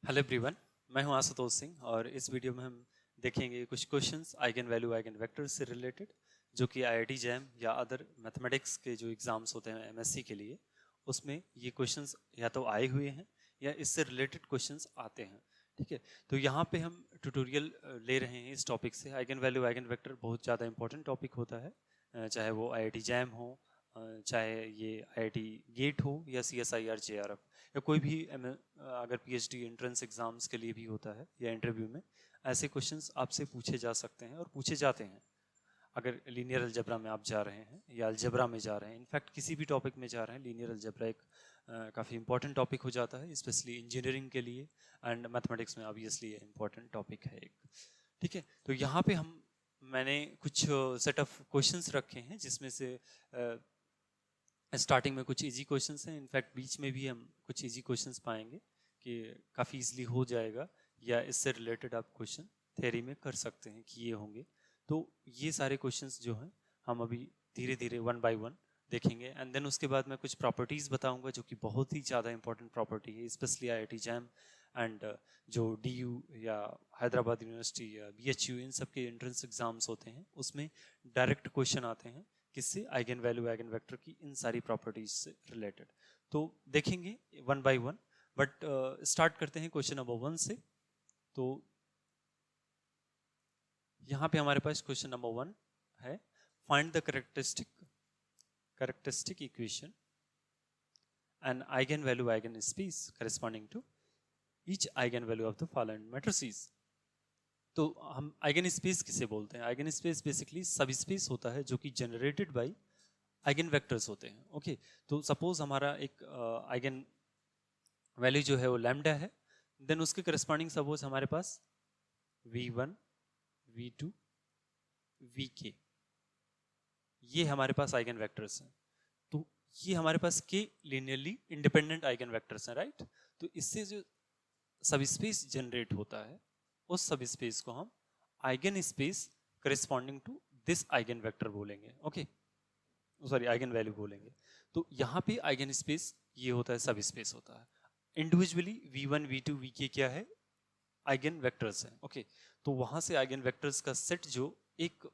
Hello everyone. मैं हूं आशुतोष सिंह और इस वीडियो में हम देखेंगे कुछ questions eigen value eigen vectors से रिलेटेड जो कि आईआईटी जैम या अदर मैथमेटिक्स के जो एग्जाम्स होते हैं एमएससी के लिए उसमें ये क्वेश्चंस या तो आए हुए हैं या इससे रिलेटेड क्वेश्चंस आते हैं। ठीक है, तो यहाँ पे हम ट्यूटोरियल ले रहे हैं इस टॉपिक से। आइगन वैल्यू आइगन वेक्टर बहुत ज़्यादा इंपॉर्टेंट टॉपिक होता है, चाहे वो आईआईटी जैम हो, चाहे ये आईआईटी गेट हो या सीएसआईआर जेआरएफ या कोई भी अगर पीएचडी एंट्रेंस एग्जाम्स के लिए भी होता है या इंटरव्यू में ऐसे क्वेश्चंस आपसे पूछे जा सकते हैं और पूछे जाते हैं। अगर लीनियर अलजेब्रा में आप जा रहे हैं या अलजेब्रा में जा रहे हैं, इनफैक्ट किसी भी टॉपिक में जा रहे हैं, लीनियर अलजेब्रा एक काफ़ी इंपॉर्टेंट टॉपिक हो जाता है, स्पेशली इंजीनियरिंग के लिए। एंड मैथमेटिक्स में ऑब्वियसली इंपॉर्टेंट टॉपिक है एक। ठीक है, तो यहाँ पे मैंने कुछ सेट ऑफ क्वेश्चंस रखे हैं जिसमें से स्टार्टिंग में कुछ इजी क्वेश्चंस हैं, इनफैक्ट बीच में भी हम कुछ इजी क्वेश्चंस पाएंगे कि काफ़ी इजीली हो जाएगा या इससे रिलेटेड आप क्वेश्चन थ्योरी में कर सकते हैं कि ये होंगे। तो ये सारे क्वेश्चंस जो हैं हम अभी धीरे धीरे वन बाय वन देखेंगे एंड देन उसके बाद मैं कुछ प्रॉपर्टीज़ बताऊंगा जो कि बहुत ही ज़्यादा इंपॉर्टेंट प्रॉपर्टी है, स्पेशली आईआईटी जैम एंड जो डीयू या हैदराबाद यूनिवर्सिटी या बीएचयू इन सब के एंट्रेंस एग्जाम्स होते हैं उसमें डायरेक्ट क्वेश्चन आते हैं किससे, आइगन वैल्यू आइगन वेक्टर की इन सारी प्रॉपर्टीज से रिलेटेड। तो देखेंगे one by one, but start करते हैं क्वेश्चन नंबर 1 से। तो यहाँ पे हमारे पास क्वेश्चन नंबर 1 है, find the characteristic equation and eigen value eigen space corresponding to each eigen value of the following matrices. तो हम आइगन स्पेस किसे बोलते हैं? Eigen space basically sub space होता है जो कि जनरेटेड बाय आइगन वेक्टर्स होते हैं। ओके, तो सपोज हमारा एक आइगन वैल्यू जो है वो लैम्डा है, देन उसके करस्पॉन्डिंग सपोज हमारे पास v1 v2 vk, ये हमारे पास आइगन वेक्टर्स हैं। तो ये हमारे पास के लीनियरली इंडिपेंडेंट आइगन वेक्टर्स हैं, राइट। तो इससे जो सब स्पेस जनरेट होता है उस सब स्पेस को हम eigen space corresponding to this eigen vector बोलेंगे। ओके, सॉरी आइगन वैल्यू बोलेंगे। तो यहाँ पे आइगन स्पेस ये होता है, सब स्पेस होता है। इंडिविजुअली v1 v2 vk क्या है? आइगन वेक्टर्स हैं। ओके, तो वहां से आइगन वेक्टर्स का सेट जो एक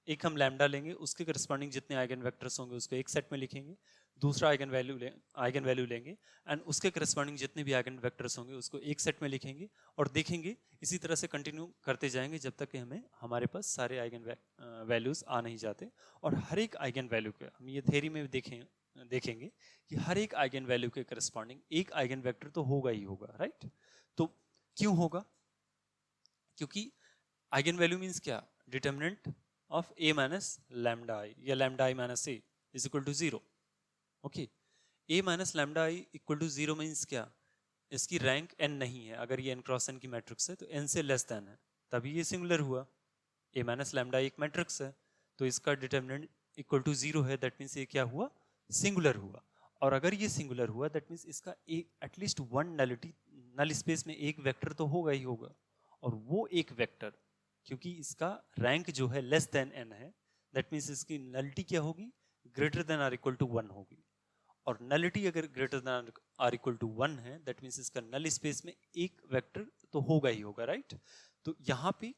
एक हम लैम्डा लेंगे, उसके करस्पॉन्डिंग जितने आइगन वेक्टर्स होंगे उसको एक सेट में लिखेंगे। दूसरा आइगन वैल्यू लेंगे एंड उसके करस्पॉन्डिंग जितने भी आइगन वेक्टर्स होंगे उसको एक सेट में लिखेंगे और देखेंगे इसी तरह से कंटिन्यू करते जाएंगे जब तक कि हमें हमारे पास सारे आइगन वैल्यूज आ नहीं जाते। और हर एक आइगन वैल्यू के हम ये थ्योरी में देखेंगे कि हर एक आइगन वैल्यू के करस्पॉन्डिंग एक आइगन वेक्टर तो होगा ही होगा, राइट। तो क्यों होगा? क्योंकि आइगन वैल्यू मीन्स क्या? Determinant of a minus lambda I या lambda I minus A is equal to 0। Okay, a minus lambda I equal to 0 means क्या? इसकी रैंक n नहीं है। अगर ये n क्रॉस n की मैट्रिक्स है तो n से लेस देन है, तभी ये सिंगुलर हुआ। a माइनस लैम्डा एक मैट्रिक्स है तो इसका डिटर्मिनेंट इक्वल टू 0 है, दैट मीन्स ये क्या हुआ? सिंगुलर हुआ। और अगर ये सिंगुलर हुआ दैट मीन्स इसका एक at least one nullity, null space में एक वेक्टर तो होगा ही होगा। और वो एक वेक्टर, क्योंकि इसका रैंक जो है लेस देन n है, दैट मीन्स इसकी नलिटी क्या होगी? Greater than or equal to 1 होगी। और नलिटी अगर greater than or equal to 1 है दैट मीन्स इसका नल स्पेस में एक वेक्टर तो होगा ही होगा, राइट। तो यहाँ पे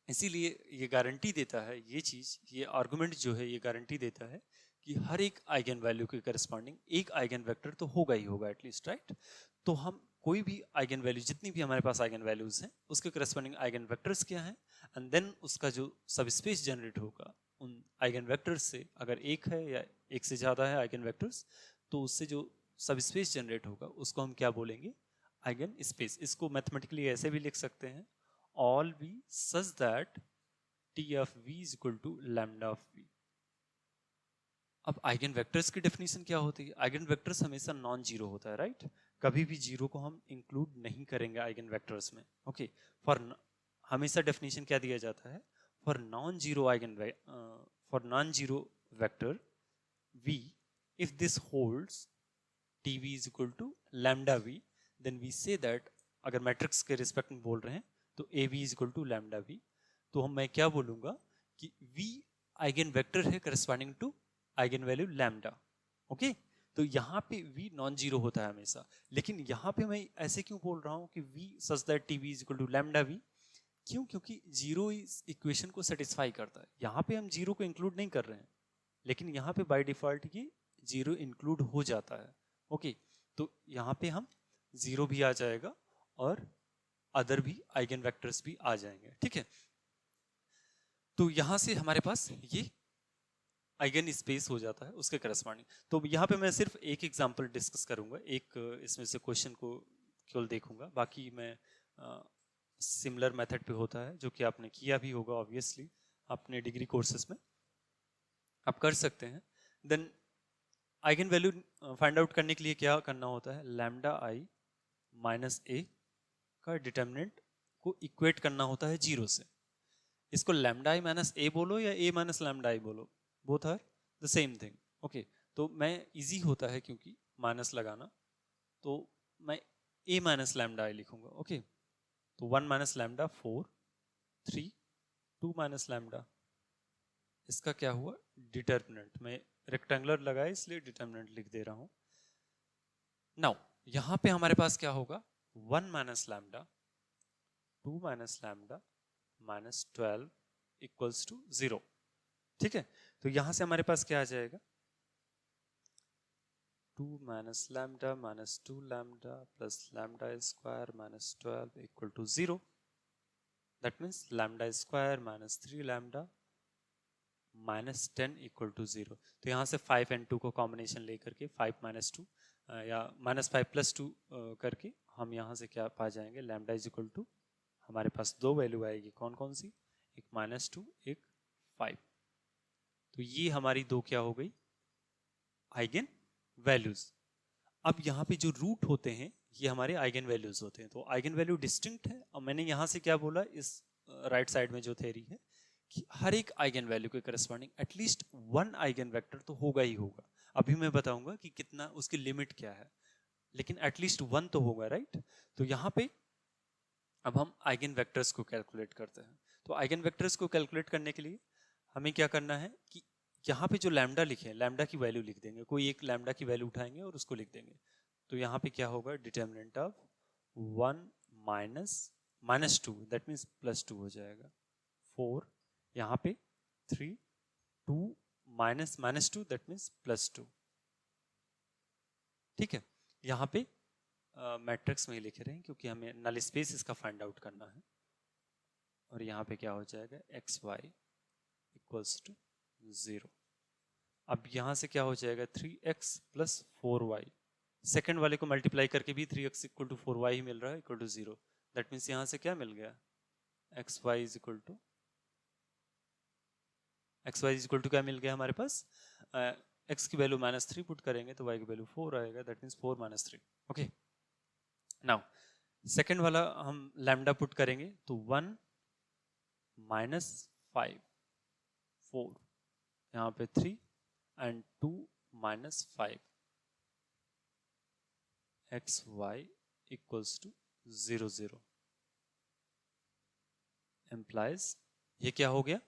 इसीलिए ये गारंटी देता है, ये चीज, ये आर्गुमेंट जो है ये गारंटी देता है कि हर एक आइगन वैल्यू के करस्पॉन्डिंग एक आइगन वेक्टर तो होगा ही होगा एटलीस्ट, राइट। तो हम कोई भी आइगन वैल्यू, जितनी भी हमारे पास आइगन वैल्यूज हैं उसके करस्पॉन्डिंग आइगन वेक्टर्स क्या हैं एंड देन उसका जो सब स्पेस जनरेट होगा उन आइगन वेक्टर्स से, अगर एक है या एक से ज़्यादा है आइगन वेक्टर्स, तो उससे जो सब स्पेस जनरेट होगा उसको हम क्या बोलेंगे? Eigen space. इसको मैथमेटिकली ऐसे भी लिख सकते हैं, all v such that t of v is equal to lambda of v। अब आइगन वेक्टर्स की डेफिनेशन क्या होती है? आइगन वेक्टर्स हमेशा नॉन जीरो होता है, राइट। कभी भी जीरो को हम इंक्लूड नहीं करेंगे आइगन वेक्टर्स में। ओके, फॉर हमेशा डेफिनेशन क्या दिया जाता है? For non zero for non zero vector v, if this holds tv is equal to lambda v, then we say that, अगर मैट्रिक्स के रिस्पेक्ट में बोल रहे हैं तो A V is equal to lambda V, तो मैं क्या बोलूंगा कि v आइगन वेक्टर है corresponding to eigenvalue lambda. Okay, तो यहाँ पे v नॉन जीरो होता है हमेशा, लेकिन यहाँ पे मैं ऐसे क्यों बोल रहा हूँ कि v such that t v is equal to lambda v, क्यों? क्योंकि जीरो इस इक्वेशन को सेटिस्फाई करता है। यहाँ पे हम जीरो को इंक्लूड नहीं कर रहे हैं, लेकिन यहाँ पे बाय डिफॉल्ट ये जीरो इंक्लूड हो जाता है। ओके, तो यहाँ पे हम जीरो भी आ जाएगा और अदर भी आइगन वेक्टर्स भी आ जाएंगे। ठीक है, तो यहाँ से हमारे पास ये आइगन स्पेस हो जाता है उसके करस्पॉन्डिंग। तो यहाँ पे मैं सिर्फ एक एग्जांपल डिस्कस करूंगा, एक इसमें से क्वेश्चन को केवल देखूंगा, बाकी मैं सिमिलर मेथड पे होता है जो कि आपने किया भी होगा ऑब्वियसली अपने डिग्री कोर्सेज में, आप कर सकते हैं। Then eigen value find out करने के लिए क्या करना होता है, लैम्डा आई माइनस ए का डिटर्मिनेंट को इक्वेट करना होता है जीरो से। इसको लैम्डा आई माइनस ए बोलो या ए माइनस लैम्डा आई बोलो, both are the same thing. Okay, तो मैं इजी होता है क्योंकि माइनस लगाना, तो मैं ए माइनस लैम्डा आई लिखूंगा। ओके, तो 1 माइनस लैम्डा 4, 3, 2 माइनस लैम्डा, इसका क्या हुआ डिटर्मिनेंट। मैं रेक्टेंगुलर लगाया इसलिए डिटर्मिनेंट लिख दे रहा हूं। नाउ यहां पे हमारे पास क्या होगा, 1 minus lambda 2 minus lambda minus 12 equals to 0। ठीक है, तो यहां से हमारे पास क्या आ जाएगा, 2 minus lambda minus 2 lambda plus lambda square minus 12 equal to 0। That means lambda square minus 3 lambda minus 10 equal to 0। तो यहाँ से 5 एंड 2 को कॉम्बिनेशन लेकर के 5 माइनस 2 या माइनस 5 प्लस 2 करके हम यहाँ से क्या पा जाएंगे, लैम्डा इज इक्वल टू, हमारे पास दो वैल्यू आएगी, कौन कौन सी, एक माइनस 2 एक 5। तो ये हमारी दो क्या हो गई, आइगन वैल्यूज। अब यहाँ पे जो रूट होते हैं ये हमारे आइगन वैल्यूज होते हैं। तो आइगन वैल्यू डिस्टिंक्ट है। और मैंने यहाँ से क्या बोला, इस राइट साइड में जो थ्योरी है कि हर एक आइगन वैल्यू के corresponding at least one eigen vector तो होगा ही होगा। अभी मैं बताऊंगा कि कितना, उसकी लिमिट क्या है, लेकिन एटलीस्ट वन तो होगा, राइट। तो यहाँ पे अब हम आइगन वेक्टर्स को कैलकुलेट करते हैं। तो आइगन वेक्टर्स को कैलकुलेट करने के लिए हमें क्या करना है कि यहाँ पे जो लैम्डा लिखे हैं, लैम्डा की वैल्यू लिख देंगे, कोई एक लैम्डा की वैल्यू उठाएंगे और उसको लिख देंगे। तो यहाँ पे क्या होगा, determinant of 1 minus minus 2, that means plus 2 हो जाएगा, 4 यहाँ पे 3, 2 minus minus 2 that means plus 2। ठीक है, यहाँ पे मैट्रिक्स में ही लिख रहे हैं क्योंकि हमें नल स्पेस इसका फाइंड आउट करना है। और यहाँ पे क्या हो जाएगा, एक्स वाई इक्वल्स टू 0। अब यहाँ से क्या हो जाएगा, 3x प्लस 4y, सेकेंड वाले को मल्टीप्लाई करके भी 3x इक्वल टू 4y ही मिल रहा है, इक्वल टू 0। दैट मीन्स यहाँ से क्या मिल गया, X Y is equal to, X Y is equal to क्या मिल गया हमारे पास, x की वैल्यू -3 पुट करेंगे तो y की वैल्यू 4 आएगा, that means 4 minus 3। Okay, now second वाला हम लैम्डा पुट करेंगे तो 1 माइनस 5 4, यहाँ पे 3 and 2 minus 5, X Y equals to 0 0 implies ये क्या हो गया,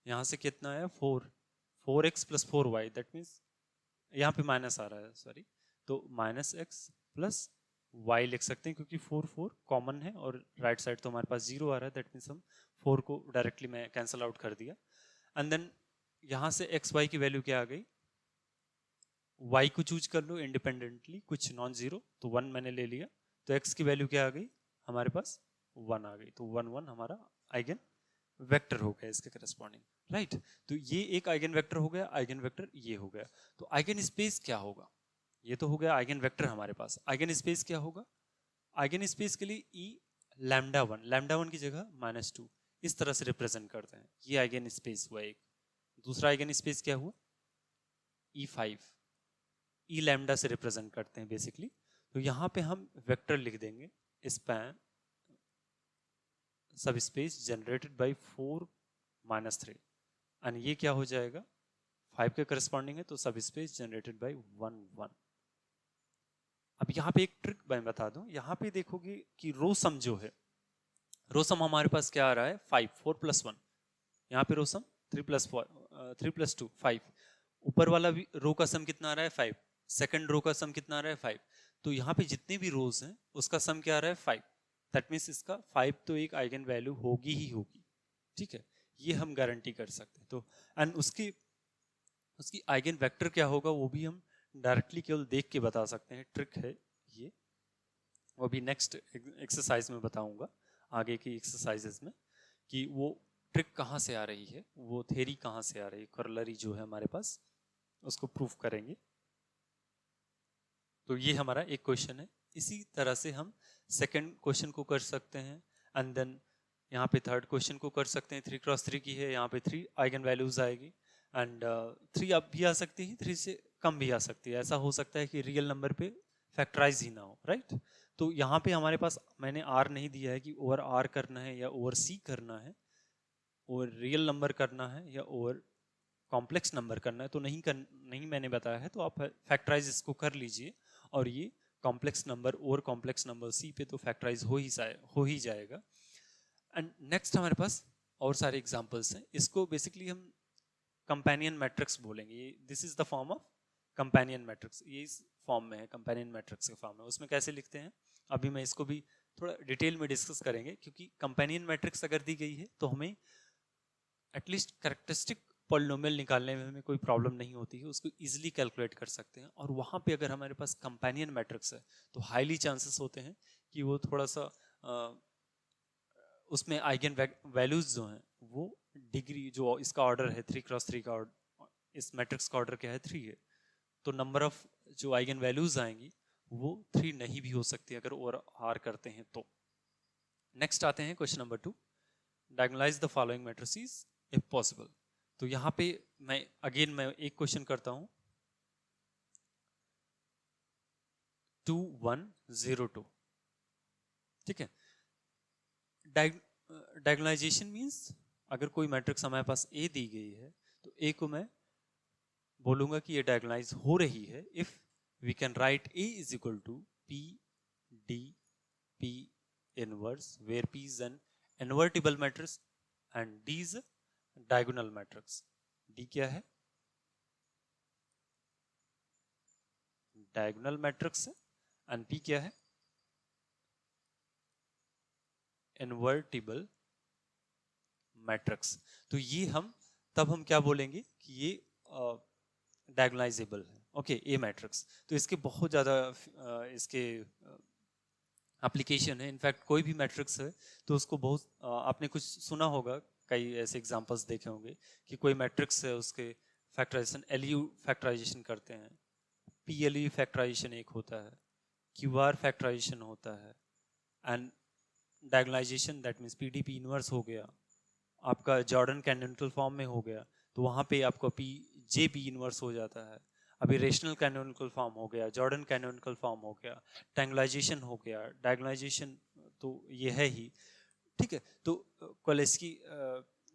यहाँ से कितना है 4x plus 4y, that means यहाँ पे माइनस आ रहा है, सॉरी, तो माइनस एक्स प्लस y लिख सकते हैं क्योंकि 4 4 कॉमन है और राइट साइड तो हमारे पास 0 आ रहा है, दैट मीन्स हम 4 को डायरेक्टली मैं कैंसिल आउट कर दिया। एंड देन यहाँ से एक्स वाई की वैल्यू क्या आ गई, y को चूज कर लो इंडिपेंडेंटली, कुछ नॉन जीरो, तो 1 मैंने ले लिया, तो x की वैल्यू क्या आ गई हमारे पास 1 आ गई, तो 1 1 हमारा आइगन वेक्टर हो गया इसके करस्पॉन्डिंग, राइट। तो ये एक आइगन वेक्टर हो गया, आइगन वेक्टर ये हो गया। तो आइगन स्पेस क्या होगा, ये तो हो गया आइगन वेक्टर हमारे पास, आइगन स्पेस क्या होगा, आइगन स्पेस के लिए ई लैम्डा वन की जगह -2 इस तरह से रिप्रेजेंट करते हैं, ये आइगन स्पेस हुआ एक। दूसरा आइगन स्पेस क्या हुआ, E5, ई लैम्डा से रिप्रेजेंट करते हैं बेसिकली। तो यहाँ पे हम वेक्टर लिख देंगे, स्पैन सब space generated by 4 minus 3, and ये क्या हो जाएगा 5 के करस्पॉन्डिंग है, तो सब स्पेस जनरेटेड बाय 1 1। अब यहाँ पे एक ट्रिक मैं बता दूं, यहाँ पे देखोगे कि रो सम जो है, रो सम हमारे पास क्या आ रहा है 5, 4 प्लस 1, यहाँ पे रो सम 3 प्लस 2 5, ऊपर वाला भी रो का सम कितना आ रहा है 5, सेकंड रो का सम कितना आ रहा है 5, तो यहाँ पे जितने भी रोज हैं उसका सम क्या आ रहा है 5, दैट मीन्स इसका 5 तो एक आइगन वैल्यू होगी ही होगी, ठीक है, ये हम गारंटी कर सकते हैं। तो एंड उसकी आइगन वेक्टर क्या होगा वो भी हम डायरेक्टली केवल देख के बता सकते हैं, ट्रिक है ये, वो भी नेक्स्ट एक्सरसाइज में बताऊंगा, आगे की एक्सरसाइजेस में, कि वो ट्रिक कहाँ से आ रही है, वो थ्योरी कहाँ से आ रही है, कॉरोलरी जो है हमारे पास उसको प्रूफ करेंगे। तो ये हमारा एक क्वेश्चन है। इसी तरह से हम सेकंड क्वेश्चन को कर सकते हैं, एंड देन यहाँ पे थर्ड क्वेश्चन को कर सकते हैं। 3x3 की है, यहाँ पे 3 आइगन वैल्यूज आएगी, एंड 3 अब भी आ सकती है, 3 से कम भी आ सकती है। ऐसा हो सकता है कि रियल नंबर पे फैक्टराइज ही ना हो, राइट। तो यहाँ पे हमारे पास मैंने आर नहीं दिया है कि ओवर आर करना है या ओवर सी करना है, ओवर रियल नंबर करना है या ओवर कॉम्प्लेक्स नंबर करना है, तो नहीं मैंने बताया है। तो आप फैक्टराइज इसको कर लीजिए, और ये कॉम्प्लेक्स नंबर और कॉम्प्लेक्स नंबर सी पे तो फैक्टराइज हो ही जाएगा। एंड नेक्स्ट हमारे पास और सारे एग्जांपल्स हैं। इसको बेसिकली हम कंपेनियन मैट्रिक्स बोलेंगे। This is the form of companion matrix, ये इस फॉर्म में है, कंपेनियन मैट्रिक्स के फॉर्म में। उसमें कैसे लिखते हैं अभी मैं इसको भी थोड़ा डिटेल में डिस्कस करेंगे, क्योंकि कंपेनियन मैट्रिक्स अगर दी गई है तो हमें एटलीस्ट कैरेक्टरिस्टिक पॉलिनोमियल निकालने में हमें कोई प्रॉब्लम नहीं होती है, उसको इजीली कैलकुलेट कर सकते हैं। और वहाँ पे अगर हमारे पास कंपेनियन मैट्रिक्स है तो हाईली चांसेस होते हैं कि वो थोड़ा सा उसमें आइगन वैल्यूज जो हैं वो डिग्री, जो इसका ऑर्डर है 3x3 का ऑर्डर, इस मैट्रिक्स का ऑर्डर क्या है 3 है, तो नंबर ऑफ जो आइगन वैल्यूज आएंगी वो 3 नहीं भी हो सकती अगर ओवर आर करते हैं तो। नेक्स्ट आते हैं question number 2, diagonalize the following matrices if possible. तो यहाँ पे मैं एक क्वेश्चन करता हूँ, 2 1 0 2, ठीक है। डायगोनलाइजेशन मींस अगर कोई मैट्रिक्स हमारे पास ए दी गई है तो ए को मैं बोलूंगा कि ये डायगोनलाइज हो रही है if we can write A is equal to P D P inverse, where P is an invertible matrix and D is diagonal matrix. D क्या है? डायगोनल मैट्रिक्स है, एंड पी क्या है? Invertible matrix. तो ये तब हम क्या बोलेंगे कि ये डायगोनलाइजेबल है, ओके, ए मैट्रिक्स। तो इसके बहुत ज़्यादा इसके एप्लीकेशन है। इनफैक्ट कोई भी मैट्रिक्स है तो उसको बहुत आपने कुछ सुना होगा, कई ऐसे एग्जांपल्स देखे होंगे कि कोई मैट्रिक्स है उसके फैक्टराइजेशन एलयू फैक्टराइजेशन करते हैं, पीएलयू फैक्टराइजेशन एक होता है, क्यूआर फैक्टराइजेशन होता है, and diagonalization that means PDP inverse हो गया, आपका जॉर्डन कैनोनिकल फॉर्म में हो गया, तो वहाँ पे आपका पी जे पी इनवर्स हो जाता है। अभी रेशनल कैनोनिकल फॉर्म हो गया, जॉर्डन कैनोनिकल फॉर्म हो गया, टैंगलाइजेशन हो गया, डायगोनलाइजेशन तो ये है ही, ठीक है। तो कोलेस्की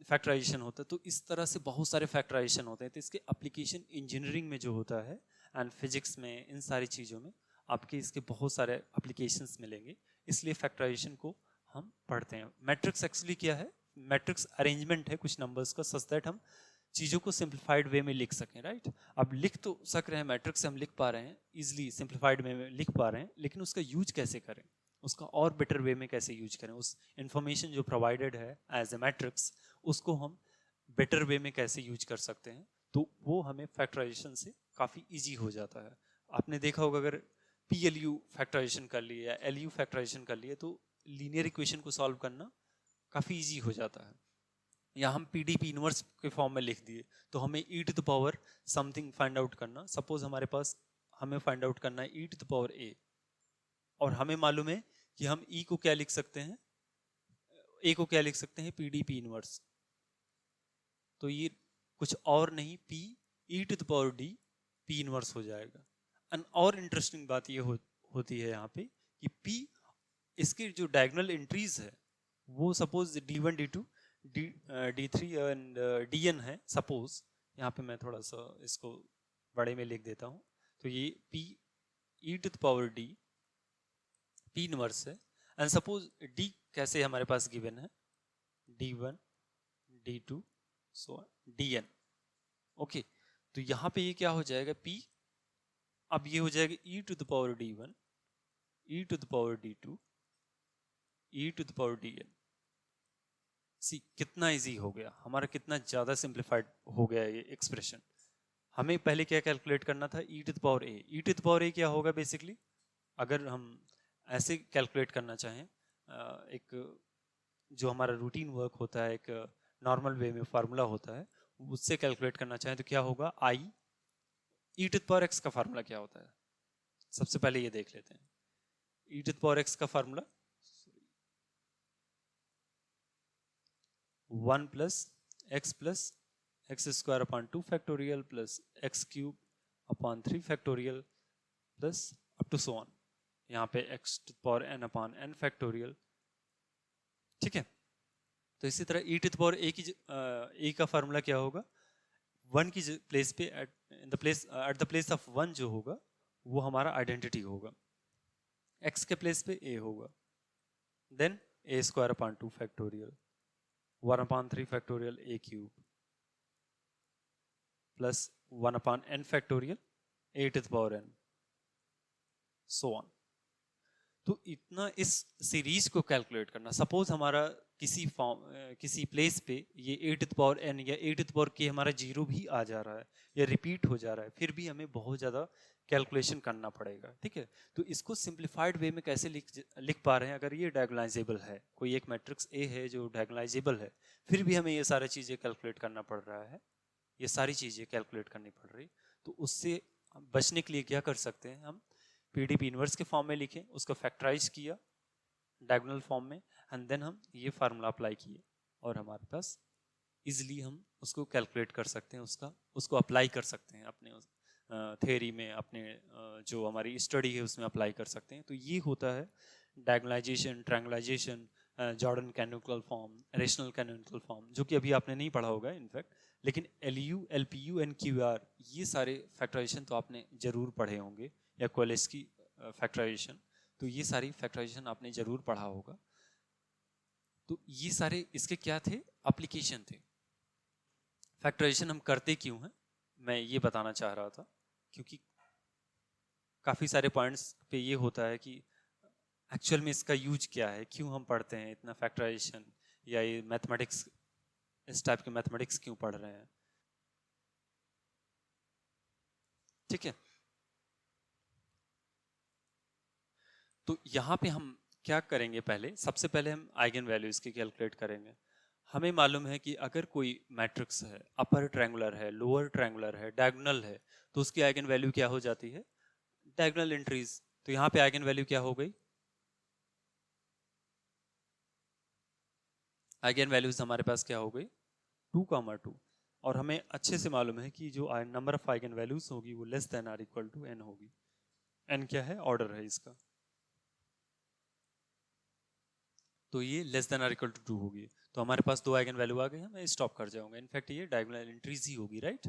फैक्टराइजेशन होता है। तो इस तरह से बहुत सारे फैक्टराइजेशन होते हैं। तो इसके एप्लीकेशन इंजीनियरिंग में जो होता है एंड फिजिक्स में, इन सारी चीज़ों में आपके इसके बहुत सारे एप्लीकेशंस मिलेंगे, इसलिए फैक्टराइजेशन को हम पढ़ते हैं। मैट्रिक्स एक्चुअली क्या है? मैट्रिक्स अरेंजमेंट है कुछ नंबर्स का, सच दैट हम चीज़ों को सिंप्लीफाइड वे में लिख सकें, राइट। अब लिख तो सक रहे हैं, मैट्रिक्स हम लिख पा रहे हैं इजिली, सिंप्लीफाइड वे में लिख पा रहे हैं, लेकिन उसका यूज कैसे करें, उसका और बेटर वे में कैसे यूज करें, उस इंफॉर्मेशन जो प्रोवाइडेड है एज ए मैट्रिक्स उसको हम बेटर वे में कैसे यूज कर सकते हैं, तो वो हमें फैक्टराइजेशन से काफ़ी ईजी हो जाता है। आपने देखा होगा अगर पी एल यू फैक्टराइजेशन कर लिए या एल यू फैक्टराइजेशन कर लिए तो लीनियर इक्वेशन को सॉल्व करना काफ़ी ईजी हो जाता है। या हम पी डी पी इनवर्स के फॉर्म में लिख दिए तो हमें e to the power something find out करना, सपोज हमारे पास हमें फाइंड आउट करना है e to the power A, और हमें मालूम है कि हम ई को क्या लिख सकते हैं, ए को क्या लिख सकते हैं, पी डी पी इनवर्स। तो ये कुछ और नहीं, P e to the power D P inverse हो जाएगा। एंड और इंटरेस्टिंग बात ये होती है यहाँ पे कि पी, इसकी जो डायगोनल एंट्रीज है वो suppose D1 D2 D3 and Dn है सपोज। यहाँ पे मैं थोड़ा सा इसको बड़े में लिख देता हूँ। तो ये P e to the power D P inverse है, एंड सपोज D कैसे हमारे पास गिवन है, D1 D2 सो Dn, ओके। तो यहाँ पे ये क्या हो जाएगा, P अब ये हो जाएगा e to the power d1, e to the power d2, e to the power dn। See कितना इजी हो गया हमारा, कितना ज्यादा सिंप्लीफाइड हो गया ये एक्सप्रेशन। हमें पहले क्या कैलकुलेट करना था, e to the power a। e to the power a क्या होगा बेसिकली, अगर हम ऐसे कैलकुलेट करना चाहें, एक जो हमारा रूटीन वर्क होता है, एक नॉर्मल वे में फार्मूला होता है, उससे कैलकुलेट करना चाहें तो क्या होगा, I e to the power X का फार्मूला क्या होता है, सबसे पहले ये देख लेते हैं। E to the power X का formula 1 plus X square upon 2 factorial plus x cube upon 3 factorial plus up to so on, यहाँ पे X to the power N upon N factorial. ठीक है, तो इसी तरह e to the power A का formula क्या होगा, वन की प्लेस पे at the place of one जो होगा वो हमारा आइडेंटिटी होगा, एक्स के प्लेस पे ए होगा, then A square upon 2 factorial 1 upon 3 factorial A cube plus 1 upon N factorial A to the power N so on. तो इतना इस सीरीज को कैलकुलेट करना, सपोज हमारा किसी प्लेस पे ये A to the power N या ए टू द पावर के हमारा जीरो भी आ जा रहा है या रिपीट हो जा रहा है, फिर भी हमें बहुत ज़्यादा कैलकुलेशन करना पड़ेगा। ठीक है, तो इसको सिंप्लीफाइड वे में कैसे लिख पा रहे हैं, अगर ये डायगोनलाइजेबल है, कोई एक मैट्रिक्स ए है जो डायगोनलाइजेबल है, फिर भी हमें ये सारी चीज़ें कैलकुलेट करना पड़ रहा है, ये सारी चीज़ें कैलकुलेट करनी पड़ रही, तो उससे बचने के लिए क्या कर सकते हैं, हम पीडीपी इनवर्स के फॉर्म में लिखें, उसको फैक्टराइज किया डायगोनल फॉर्म में, एंड देन हम ये फार्मूला अप्लाई किए और हमारे पास इजीली हम उसको कैलकुलेट कर सकते हैं, उसको अप्लाई कर सकते हैं अपने थ्योरी में, अपने जो हमारी स्टडी है उसमें अप्लाई कर सकते हैं। तो ये होता है diagonalization, triangularization, Jordan canonical form, rational canonical form, जो कि अभी आपने नहीं पढ़ा होगा इनफैक्ट, लेकिन LU, LPU एंड QR ये सारे फैक्टराइजेशन तो आपने जरूर पढ़े होंगे, या कोलेस्की फैक्टराइजेशन, तो ये सारी फैक्टराइजेशन आपने जरूर पढ़ा होगा। तो ये सारे इसके क्या थे, एप्लीकेशन थे। फैक्टराइजेशन हम करते क्यों हैं, मैं ये बताना चाह रहा था, क्योंकि काफ़ी सारे पॉइंट्स पे ये होता है कि एक्चुअल में इसका यूज क्या है, क्यों हम पढ़ते हैं इतना फैक्टराइजेशन, या ये मैथमेटिक्स, इस टाइप के मैथमेटिक्स क्यों पढ़ रहे हैं। ठीक है, तो यहाँ पे हम क्या करेंगे, सबसे पहले हम आइगन वैल्यूज की कैलकुलेट करेंगे। हमें मालूम है कि अगर कोई मैट्रिक्स है, अपर ट्रायंगुलर है, लोअर ट्रायंगुलर है, डायगोनल है, तो उसकी आइगन वैल्यू क्या हो जाती है, डायगोनल एंट्रीज। तो यहाँ पे आइगन वैल्यू क्या हो गई, आइगन वैल्यूज हमारे पास क्या हो गई 2, 2, और हमें अच्छे से मालूम है कि जो नंबर ऑफ आइगन वैल्यूज होगी वो less than or equal to n होगी। n क्या है, ऑर्डर है इसका, तो ये less than or equal to 2 होगी। तो हमारे पास 2 आइगन वैल्यू आ गए हैं, मैं स्टॉप कर जाऊंगा, इनफैक्ट ये डायगोनल एंट्रीज ही होगी, राइट।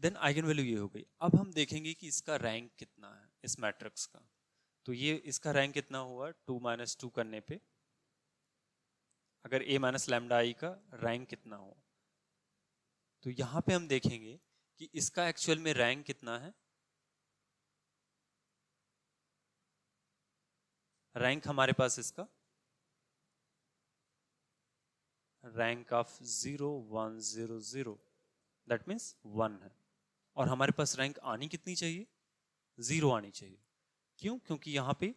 देन आइगन वैल्यू ये हो गई। अब हम देखेंगे कि इसका रैंक कितना है इस मैट्रिक्स का। तो ये इसका रैंक कितना हुआ 2 - 2 करने पे, अगर A - लैम्डा I का रैंक कितना हो, तो यहां पे हम देखेंगे कि इसका एक्चुअल में रैंक कितना है। रैंक हमारे पास इसका रैंक ऑफ 0, 1, 0, 0, दैट मीन्स 1 है, और हमारे पास रैंक आनी कितनी चाहिए, 0 आनी चाहिए। क्यों, क्योंकि यहाँ पे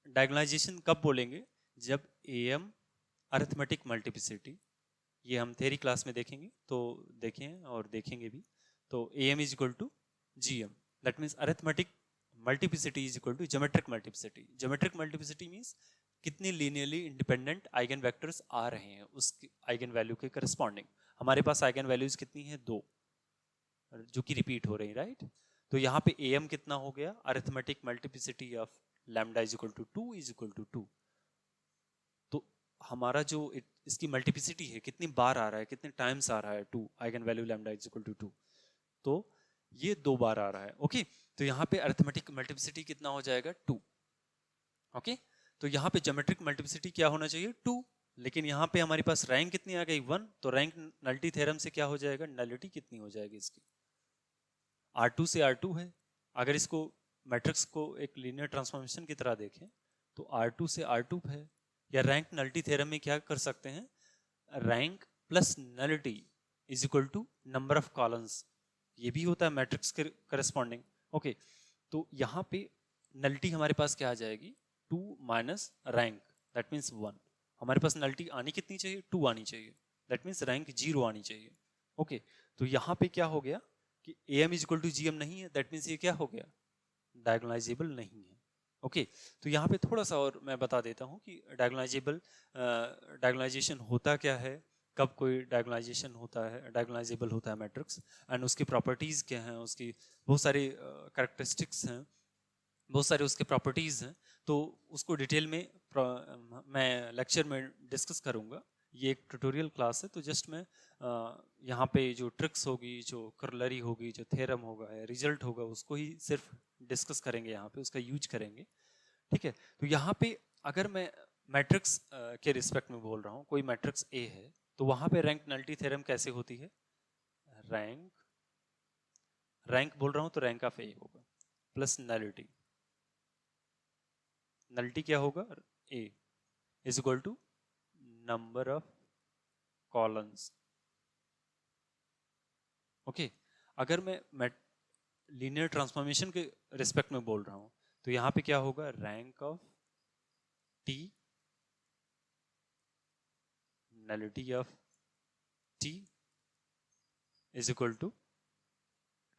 डायगोनलाइजेशन कब बोलेंगे, जब AM अरिथमेटिक मल्टीप्लिसिटी, ये हम थ्योरी क्लास में देखेंगे, तो देखें और देखेंगे भी। तो AM is equal to GM, that means arithmetic multiplicity is equal to geometric multiplicity. Geometric multiplicity means कितने लीनियरली इंडिपेंडेंट आइगन वेक्टर्स आ रहे हैं उस आइगन वैल्यू के करस्पॉन्डिंग। हमारे पास आइगन वैल्यूज कितनी है, 2, जो कि रिपीट हो रही है, राइट। तो यहाँ पे AM कितना हो गया, arithmetic multiplicity of lambda is equal to 2 is equal to 2। तो हमारा जो इसकी मल्टीप्लिसिटी है, कितनी बार आ रहा है, कितने टाइम्स आ रहा है 2, eigen value lambda is equal to 2, तो ये 2 बार आ रहा है। ओके, तो यहाँ पे अरिथमेटिक मल्टीप्लिसिटी कितना हो जाएगा 2। ओके, तो यहाँ पे ज्योमेट्रिक मल्टीप्लिसिटी क्या होना चाहिए 2, लेकिन यहाँ पे हमारे पास रैंक कितनी आ गई 1, तो रैंक नलिटी थ्योरम से क्या हो जाएगा, नलिटी कितनी हो जाएगी इसकी, R2 से R2 है, अगर इसको मैट्रिक्स को एक लीनियर ट्रांसफॉर्मेशन की तरह देखें तो R2 से R2 है, या रैंक नलिटी थ्योरम में क्या कर सकते हैं, rank plus nullity is equal to number of columns, ये भी होता है मैट्रिक्स के करस्पॉन्डिंग। ओके, तो यहाँ पे नलिटी हमारे पास क्या आ जाएगी, 2 माइनस रैंक, दैट मीन्स 1। हमारे पास नलिटी आनी कितनी चाहिए, 2 आनी चाहिए, दैट मीन्स रैंक 0 आनी चाहिए। ओके, तो यहाँ पे क्या हो गया कि AM is equal to GM नहीं है, दैट मीन्स ये क्या हो गया, डायगोनलाइजेबल नहीं है। ओके, तो यहाँ पे थोड़ा सा और मैं बता देता हूँ कि डायगोनलाइजेशन होता क्या है, कब कोई डायगोनलाइजेशन होता है, डायगोनलाइजेबल होता है मैट्रिक्स, एंड उसकी प्रॉपर्टीज़ क्या हैं, उसकी बहुत सारी कैरेक्टरिस्टिक्स हैं, बहुत सारे उसके प्रॉपर्टीज़ हैं, तो उसको डिटेल में मैं लेक्चर में डिस्कस करूँगा। ये एक ट्यूटोरियल क्लास है, तो जस्ट मैं यहाँ पे जो ट्रिक्स होगी, जो करलरी होगी, जो थ्योरम होगा या रिजल्ट होगा, उसको ही सिर्फ डिस्कस करेंगे, यहाँ पे उसका यूज करेंगे। ठीक है, तो यहाँ पे अगर मैं मैट्रिक्स के रिस्पेक्ट में बोल रहा हूँ, कोई मैट्रिक्स ए है, तो वहाँ पे रैंक नलिटी थ्योरम कैसे होती है, रैंक बोल रहा हूँ तो रैंक ऑफ ए होगा प्लस नलिटी, नलिटी क्या होगा, A is equal to number of columns. Okay, अगर मैं लीनियर ट्रांसफॉर्मेशन के रिस्पेक्ट में बोल रहा हूं तो यहां पे क्या होगा, rank of T, nullity of T is equal to,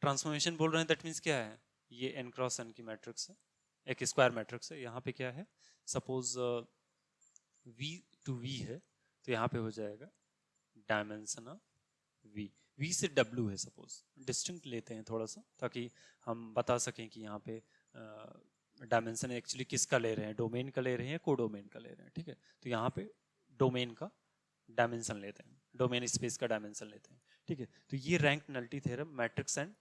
transformation बोल रहे हैं दैट मीन्स क्या है, ये n क्रॉस n की मैट्रिक्स है, एक स्क्वायर मैट्रिक्स है। यहाँ पे क्या है, सपोज v टू v है, तो यहाँ पे हो जाएगा डायमेंशन ऑफ v से w है, सपोज डिस्टिंक्ट लेते हैं थोड़ा सा ताकि हम बता सकें कि यहाँ पे डायमेंशन एक्चुअली किसका ले रहे हैं, डोमेन का ले रहे हैं, कोडोमेन का ले रहे हैं। ठीक है, तो यहाँ पे डोमेन का डायमेंशन लेते हैं, डोमेन स्पेस का डायमेंशन लेते हैं। ठीक है, तो ये rank nullity theorem matrix and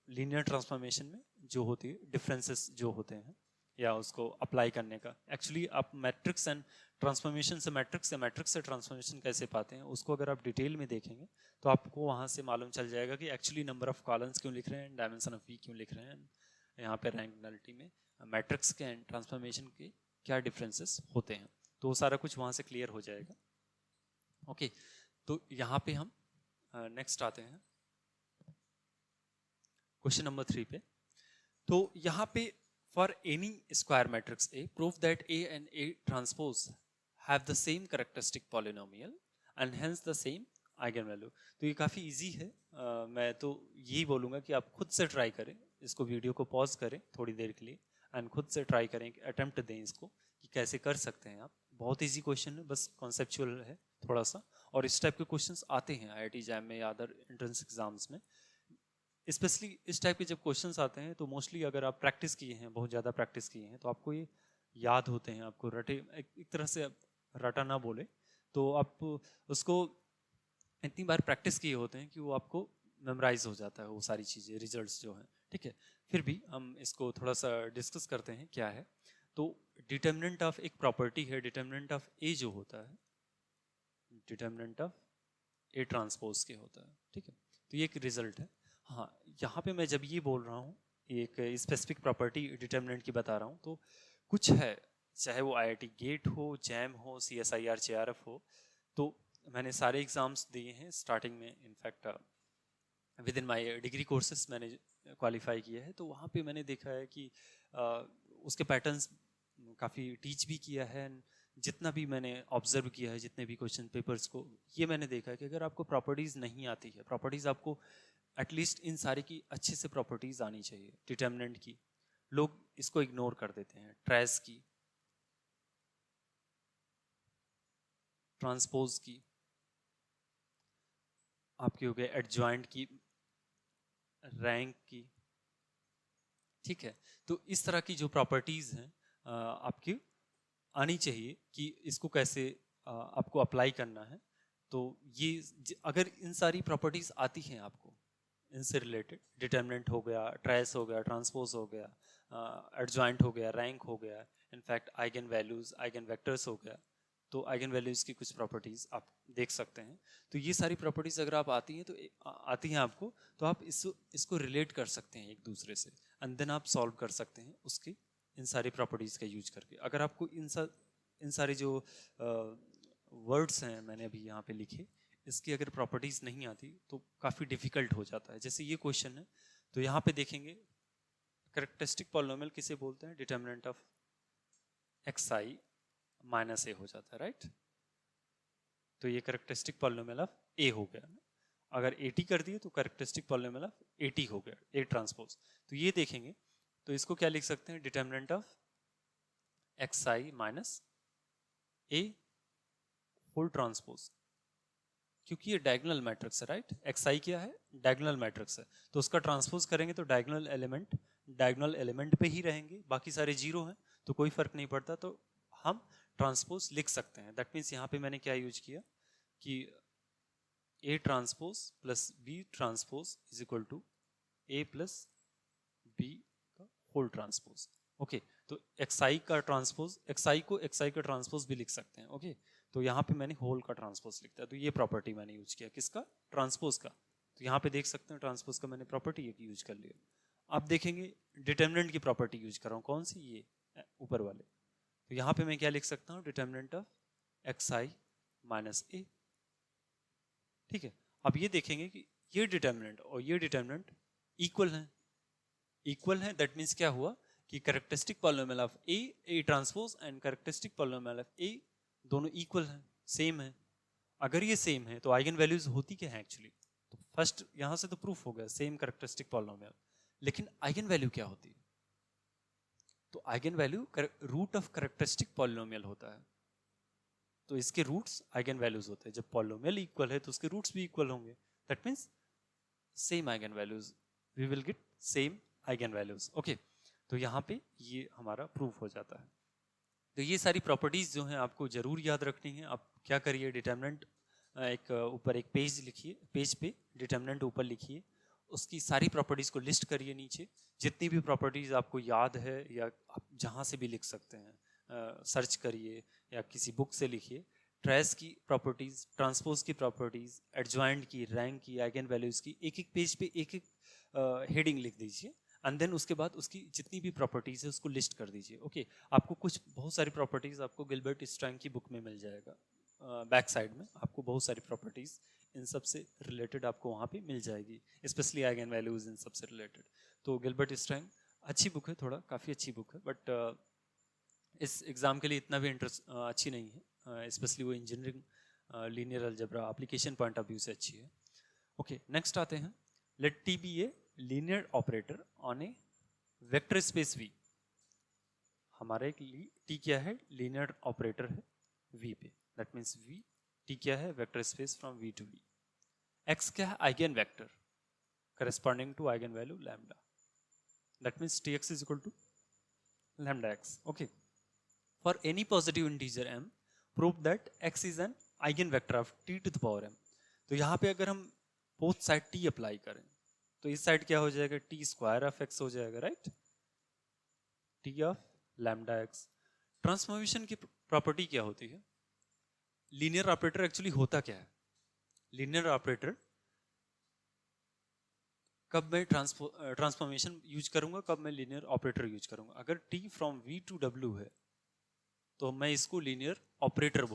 linear transformation में जो होती है, डिफरेंसेस जो होते हैं या उसको अप्लाई करने का, एक्चुअली आप मैट्रिक्स एंड ट्रांसफॉर्मेशन से मैट्रिक्स या मैट्रिक्स से ट्रांसफॉर्मेशन कैसे पाते हैं, उसको अगर आप डिटेल में देखेंगे तो आपको वहाँ से मालूम चल जाएगा कि एक्चुअली नंबर ऑफ कॉलम्स क्यों लिख रहे हैं, डायमेंशन ऑफ वी क्यों लिख रहे हैं, यहाँ पे रैंक नलिटी में मैट्रिक्स के एंड ट्रांसफॉर्मेशन के क्या डिफरेंसेस होते हैं, तो वो सारा कुछ वहाँ से क्लियर हो जाएगा। ओके, तो यहाँ पे हम नेक्स्ट आते हैं क्वेश्चन नंबर 3 पे। तो यहाँ पे for N E square matrix A prove that A and A transpose have the same characteristic polynomial and hence the same eigen value. तो ये काफ़ी इजी है, मैं तो यही बोलूँगा कि आप खुद से ट्राई करें, इसको वीडियो को पॉज करें थोड़ी देर के लिए एंड खुद से ट्राई करें, अटेम्प्ट दें इसको कि कैसे कर सकते हैं आप। बहुत इजी क्वेश्चन है, बस कॉन्सेप्चुअल है थोड़ा सा, और इस टाइप के क्वेश्चंस आते हैं IIT जैम में या अदर एंट्रेंस एग्जाम्स में। स्पेशली इस टाइप के जब क्वेश्चंस आते हैं तो मोस्टली अगर आप प्रैक्टिस किए हैं, बहुत ज़्यादा प्रैक्टिस किए हैं, तो आपको ये याद होते हैं, आपको रटे एक तरह से रटा ना बोले तो आप उसको इतनी बार प्रैक्टिस किए होते हैं कि वो आपको मेमोराइज हो जाता है, वो सारी चीज़ें, रिजल्ट्स जो हैं। ठीक है, फिर भी हम इसको थोड़ा सा डिस्कस करते हैं क्या है। तो डिटर्मिनेंट ऑफ एक प्रॉपर्टी है, डिटर्मिनेंट ऑफ ए जो होता है, डिटर्मिनेंट ऑफ ए ट्रांसपोज के होता है। ठीक है, तो ये एक रिजल्ट है। हाँ, यहाँ पे मैं जब ये बोल रहा हूँ, एक स्पेसिफिक प्रॉपर्टी डिटर्मिनेंट की बता रहा हूँ, तो कुछ है, चाहे वो IIT गेट हो, जैम हो, CSIR JRF हो, तो मैंने सारे एग्ज़ाम्स दिए हैं स्टार्टिंग में। In fact with in my degree courses मैंने क्वालिफाई किया है, तो वहाँ पे मैंने देखा है कि उसके पैटर्न्स काफ़ी टीच भी किया है। जितना भी मैंने ऑब्जर्व किया है, जितने भी क्वेश्चन पेपर्स को, ये मैंने देखा है कि अगर आपको प्रॉपर्टीज़ नहीं आती है, प्रॉपर्टीज़ आपको एटलीस्ट इन सारी की अच्छे से प्रॉपर्टीज़ आनी चाहिए। डिटर्मिनेंट की लोग इसको इग्नोर कर देते हैं, ट्रेस की, ट्रांसपोज की, आपकी हो गए एडजॉइंट की, रैंक की। ठीक है, तो इस तरह की जो प्रॉपर्टीज़ हैं आपकी आनी चाहिए कि इसको कैसे आपको अप्लाई करना है। तो ये अगर इन सारी प्रॉपर्टीज़ आती हैं आपको, इनसे रिलेटेड, डिटर्मिनेंट हो गया, ट्रेस हो गया, ट्रांसपोज हो गया, एडजॉइंट हो गया, रैंक हो गया, in fact eigen values, eigen vectors हो गया, तो आइगन वैल्यूज की कुछ प्रॉपर्टीज आप देख सकते हैं। तो ये सारी प्रॉपर्टीज अगर आप आती हैं तो आती हैं आपको, तो आप इसको रिलेट कर सकते हैं एक दूसरे से, एंड देन आप सॉल्व कर सकते हैं उसकी इन सारी प्रॉपर्टीज का यूज करके। अगर आपको इन सारे जो वर्ड्स हैं मैंने अभी यहाँ पे लिखे, इसकी अगर प्रॉपर्टीज नहीं आती तो काफ़ी डिफिकल्ट हो जाता है। जैसे ये क्वेश्चन है, तो यहाँ पे देखेंगे कैरेक्टरिस्टिक पॉलिनोमियल किसे बोलते हैं, डिटर्मिनेंट ऑफ xi माइनस ए हो जाता है, राइट। तो ये कैरेक्टरिस्टिक पॉलिनोमियल ऑफ ए हो गया। अगर एटी कर दिए तो कैरेक्टरिस्टिक पॉलिनोमियल ऑफ एटी हो गया, ए ट्रांसपोज। तो ये देखेंगे तो इसको क्या लिख सकते हैं, determinant of xi minus A whole transpose, क्योंकि ये डायगोनल मैट्रिक्स है, राइट। xi क्या है, डायगोनल मैट्रिक्स है, तो उसका ट्रांसपोज करेंगे तो डायगोनल एलिमेंट पे ही रहेंगे, बाकी सारे जीरो हैं तो कोई फर्क नहीं पड़ता, तो हम ट्रांसपोज लिख सकते हैं। दैट मीन्स यहाँ पे मैंने क्या यूज किया कि A transpose plus B transpose is equal to A plus B का होल ट्रांसपोज। ओके, तो xi का ट्रांसपोज, xi का ट्रांसपोज भी लिख सकते हैं। ओके, तो यहाँ पे मैंने होल का ट्रांसपोज लिखता है, तो ये प्रॉपर्टी मैंने यूज किया, किसका, ट्रांसपोज का। तो यहाँ पे देख सकते हैं ट्रांसपोज का मैंने प्रॉपर्टी एक यूज कर लिया। आप देखेंगे डिटर्मिनेंट की प्रॉपर्टी यूज कर रहा हूँ, कौन सी, ये ऊपर वाले। तो यहाँ पे मैं क्या लिख सकता हूँ, डिटर्मिनेंट ऑफ xi माइनस ए। ठीक है, अब ये देखेंगे कि ये डिटर्मिनेंट और ये डिटर्मिनेंट इक्वल है। दैट मीन्स क्या हुआ कि characteristic polynomial of A transpose and characteristic polynomial of A दोनों इक्वल हैं, सेम है। अगर ये सेम है तो आइगन वैल्यूज होती क्या है एक्चुअली, तो फर्स्ट यहां से तो प्रूफ हो गया सेम कैरेक्टरिस्टिक पॉलिनोमियल, लेकिन आइगन वैल्यू क्या होती है, तो eigenvalue root of characteristic polynomial होता है, तो इसके रूट्स आइगन वैल्यूज होते हैं। जब पॉलिनोमियल इक्वल है तो उसके रूट्स भी इक्वल होंगे, that means same eigenvalues, we will get same eigenvalues. Okay, तो यहाँ पे ये हमारा प्रूफ हो जाता है। तो ये सारी प्रॉपर्टीज जो हैं आपको जरूर याद रखनी है। आप क्या करिए, डिटर्मिनेंट एक ऊपर एक पेज लिखिए, पेज पे डिटर्मिनेंट ऊपर लिखिए, उसकी सारी प्रॉपर्टीज को लिस्ट करिए नीचे, जितनी भी प्रॉपर्टीज आपको याद है या आप जहाँ से भी लिख सकते हैं, सर्च करिए या किसी बुक से लिखिए। ट्रेस की प्रॉपर्टीज, ट्रांसपोज की प्रॉपर्टीज, एडजॉइंट की, रैंक की, आइगन वैल्यूज की, एक एक पेज पे एक एक हेडिंग लिख दीजिए, एंड देन उसके बाद उसकी जितनी भी प्रॉपर्टीज है उसको लिस्ट कर दीजिए। ओके, आपको कुछ बहुत सारी प्रॉपर्टीज आपको गिलबर्ट स्ट्रैंग की बुक में मिल जाएगा, बैक साइड में आपको बहुत सारी प्रॉपर्टीज इन सब से रिलेटेड आपको वहाँ पे मिल जाएगी, स्पेशली आइगन वैल्यूज इन सब से रिलेटेड। तो गिलबर्ट स्ट्रैंग अच्छी बुक है, थोड़ा काफ़ी अच्छी बुक है, बट इस एग्ज़ाम के लिए इतना भी इंटरेस्ट अच्छी नहीं है, स्पेशली वो engineering linear algebra application point of view से अच्छी है। ओके, नेक्स्ट आते हैं, let T be a linear operator on a vector space V. हमारा एक टी क्या है, लीनियर ऑपरेटर है वी पे, दैट मीन्स वी टी क्या है, vector space from V to V. X क्या है, eigenvector corresponding to eigenvalue lambda, that means T X is equal to lambda x. Okay, for any positive integer m prove that x is an eigenvector of t to the power m। तो यहाँ पे अगर हम both side t apply करें तो इस side क्या हो जाएगा, t स्क्वायर ऑफ x हो जाएगा, right, t of lambda x। Transformation की प्रॉपर्टी क्या होती है, लीनियर ऑपरेटर एक्चुअली होता क्या है, लीनियर ऑपरेटर कब मैं ट्रांसफॉर्मेशन यूज करूंगा, कब मैं लीनियर ऑपरेटर यूज करूंगा, अगर t from v to w है तो मैं इसको लीनियर ऑपरेटर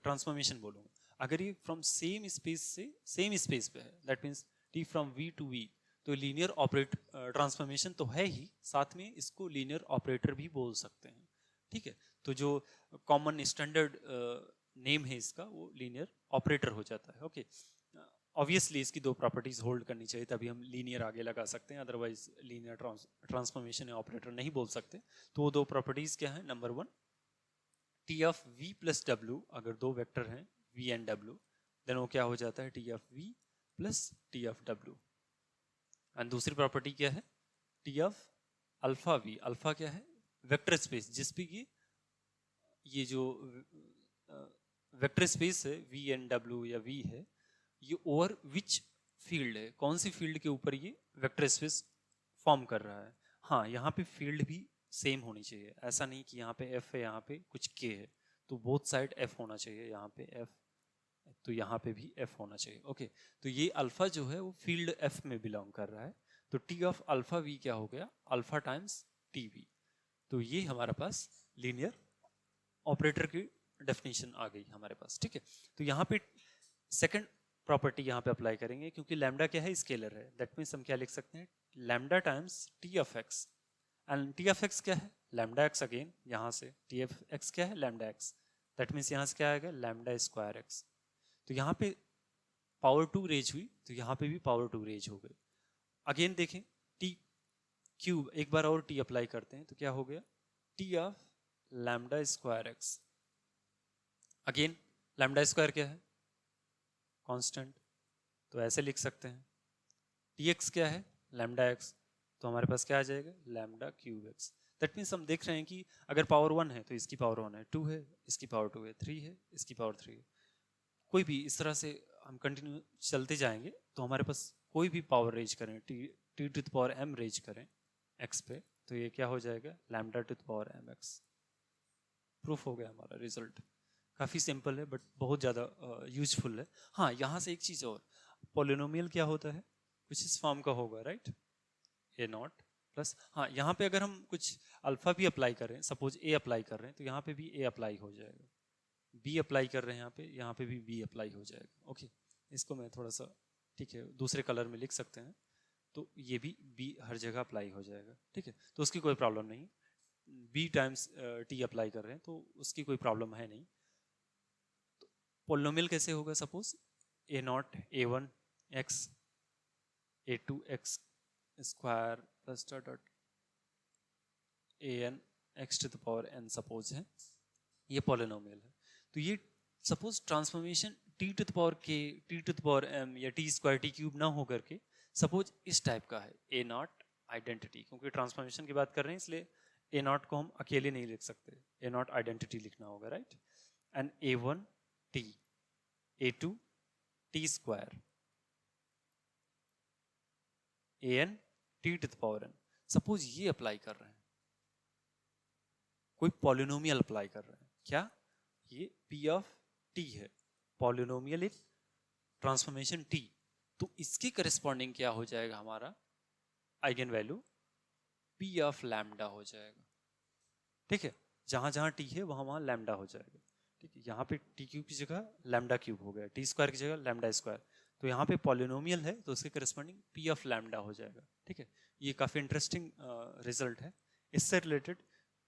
ट्रांसफॉर्मेशन बोलूंगा। अगर ये फ्रॉम सेम स्पेस से सेम स्पेस पे है, that means T from V to V, तो लीनियर ट्रांसफॉर्मेशन तो है ही, साथ में इसको लीनियर ऑपरेटर भी बोल सकते हैं। ठीक है, तो जो कॉमन स्टैंडर्ड नेम है इसका वो लीनियर ऑपरेटर हो जाता है। ओके, ऑब्वियसली इसकी दो प्रॉपर्टीज होल्ड करनी चाहिए तभी हम लीनियर आगे लगा सकते हैं, अदरवाइज लीनियर ट्रांसफॉर्मेशन या ऑपरेटर नहीं बोल सकते। तो वो दो प्रॉपर्टीज क्या है, number one T of v plus W, अगर दो वेक्टर हैं v एंड w, देन वो क्या हो जाता है, T of v plus T of w। And दूसरी प्रॉपर्टी क्या है, T of alpha v, alpha क्या है, वेक्टर स्पेस, जिस पे ये जो वेक्टर स्पेस है v एंड w या v है, ये ओवर विच फील्ड है, कौन सी फील्ड के ऊपर ये वेक्टर स्पेस फॉर्म कर रहा है। हाँ, यहाँ पे फील्ड भी सेम होनी चाहिए, ऐसा नहीं कि यहाँ पे f है यहाँ पे कुछ k है, तो बोथ साइड f होना चाहिए, यहाँ पे f, तो यहाँ पे भी f होना चाहिए। ओके, तो ये अल्फा जो है वो फील्ड f में बिलोंग कर रहा है, तो t ऑफ अल्फा v क्या हो गया, अल्फा टाइम्स टी वी। तो ये हमारे पास लीनियर ऑपरेटर की डेफिनेशन आ गई हमारे पास। ठीक है, तो यहाँ पे सेकंड प्रॉपर्टी यहाँ पे अप्लाई करेंगे, क्योंकि लैम्डा क्या है, स्केलर है, दैट मीन्स हम क्या लिख सकते हैं, lambda times T of x, and T of x क्या है, लैम्डा एक्स, अगेन यहाँ से टी ऑफ एक्स क्या है, लैम्डा एक्स, दैट मीन्स यहाँ से क्या आएगा, लैम्डा स्क्वायर एक्स। तो यहाँ पे पावर 2 रेज हुई, तो यहाँ पे भी पावर 2 रेज हो गई। अगेन देखें, टी क्यूब, एक बार और टी अप्लाई करते हैं, तो क्या हो गया, T of lambda square x. Again lambda square क्या है, कांस्टेंट, तो ऐसे लिख सकते हैं। टी एक्स क्या है, लैम्डा एक्स, तो हमारे पास क्या आ जाएगा, lambda cube x. That means हम देख रहे हैं कि अगर पावर 1 है तो इसकी पावर 1 है, 2 है इसकी पावर 2 है, 3 है इसकी पावर 3 है, कोई भी इस तरह से हम कंटिन्यू चलते जाएंगे, तो हमारे पास कोई भी पावर रेज करें, T to the power M raise करें एक्स पे, तो ये क्या हो जाएगा, lambda to the power M X. Proof हो गया हमारा रिजल्ट। काफ़ी सिंपल है बट बहुत ज़्यादा यूजफुल है। हाँ, यहाँ से एक चीज़ और, पॉलिनोमियल क्या होता है, कुछ इस फॉर्म का होगा, राइट, ए नॉट प्लस, हाँ यहाँ पे अगर हम कुछ अल्फा भी अप्लाई करें, सपोज ए अप्लाई कर रहे हैं, तो यहाँ पे भी ए अप्लाई हो जाएगा, बी अप्लाई कर रहे हैं यहाँ पे भी बी अप्लाई हो जाएगा। ओके, इसको मैं थोड़ा सा, ठीक है, दूसरे कलर में लिख सकते हैं, तो ये भी बी हर जगह अप्लाई हो जाएगा। ठीक है, तो उसकी कोई प्रॉब्लम नहीं, बी टाइम्स टी अप्लाई कर रहे हैं तो उसकी कोई प्रॉब्लम है नहीं। तो पोलिनोमियल कैसे होगा, suppose A naught A one x A two x square plus dot dot A n x to the power N, suppose है, ये पोलिनोमियल है। तो ये suppose transformation T to the power K, T to the power M या T square T cube ना हो करके suppose इस टाइप का है, ए नॉट आइडेंटिटी, क्योंकि ट्रांसफॉर्मेशन की बात कर रहे हैं इसलिए ए नॉट को हम अकेले नहीं लिख सकते, ए नॉट आइडेंटिटी लिखना होगा, right, and A one T, A two T square, A N T to the power N. Suppose ये अप्लाई कर रहे हैं, कोई पॉलिनोमियल अप्लाई कर रहे हैं, क्या, ये पी ऑफ टी है, पॉलिनोमियल इन ट्रांसफॉर्मेशन टी, तो इसके करस्पॉन्डिंग क्या हो जाएगा हमारा eigen value, P of lambda हो जाएगा। ठीक है, जहां जहां टी है वहां वहां लैम्डा हो जाएगा। ठीक है, यहाँ पे टी क्यूब की जगह लैम्डा क्यूब हो गया, टी स्क्वायर की जगह लैम्डा स्क्वायर, तो यहाँ पे पॉलिनोमियल है तो उसके करस्पॉन्डिंग पी ऑफ लैम्डा हो जाएगा। ठीक है, ये काफ़ी इंटरेस्टिंग रिजल्ट है। इससे रिलेटेड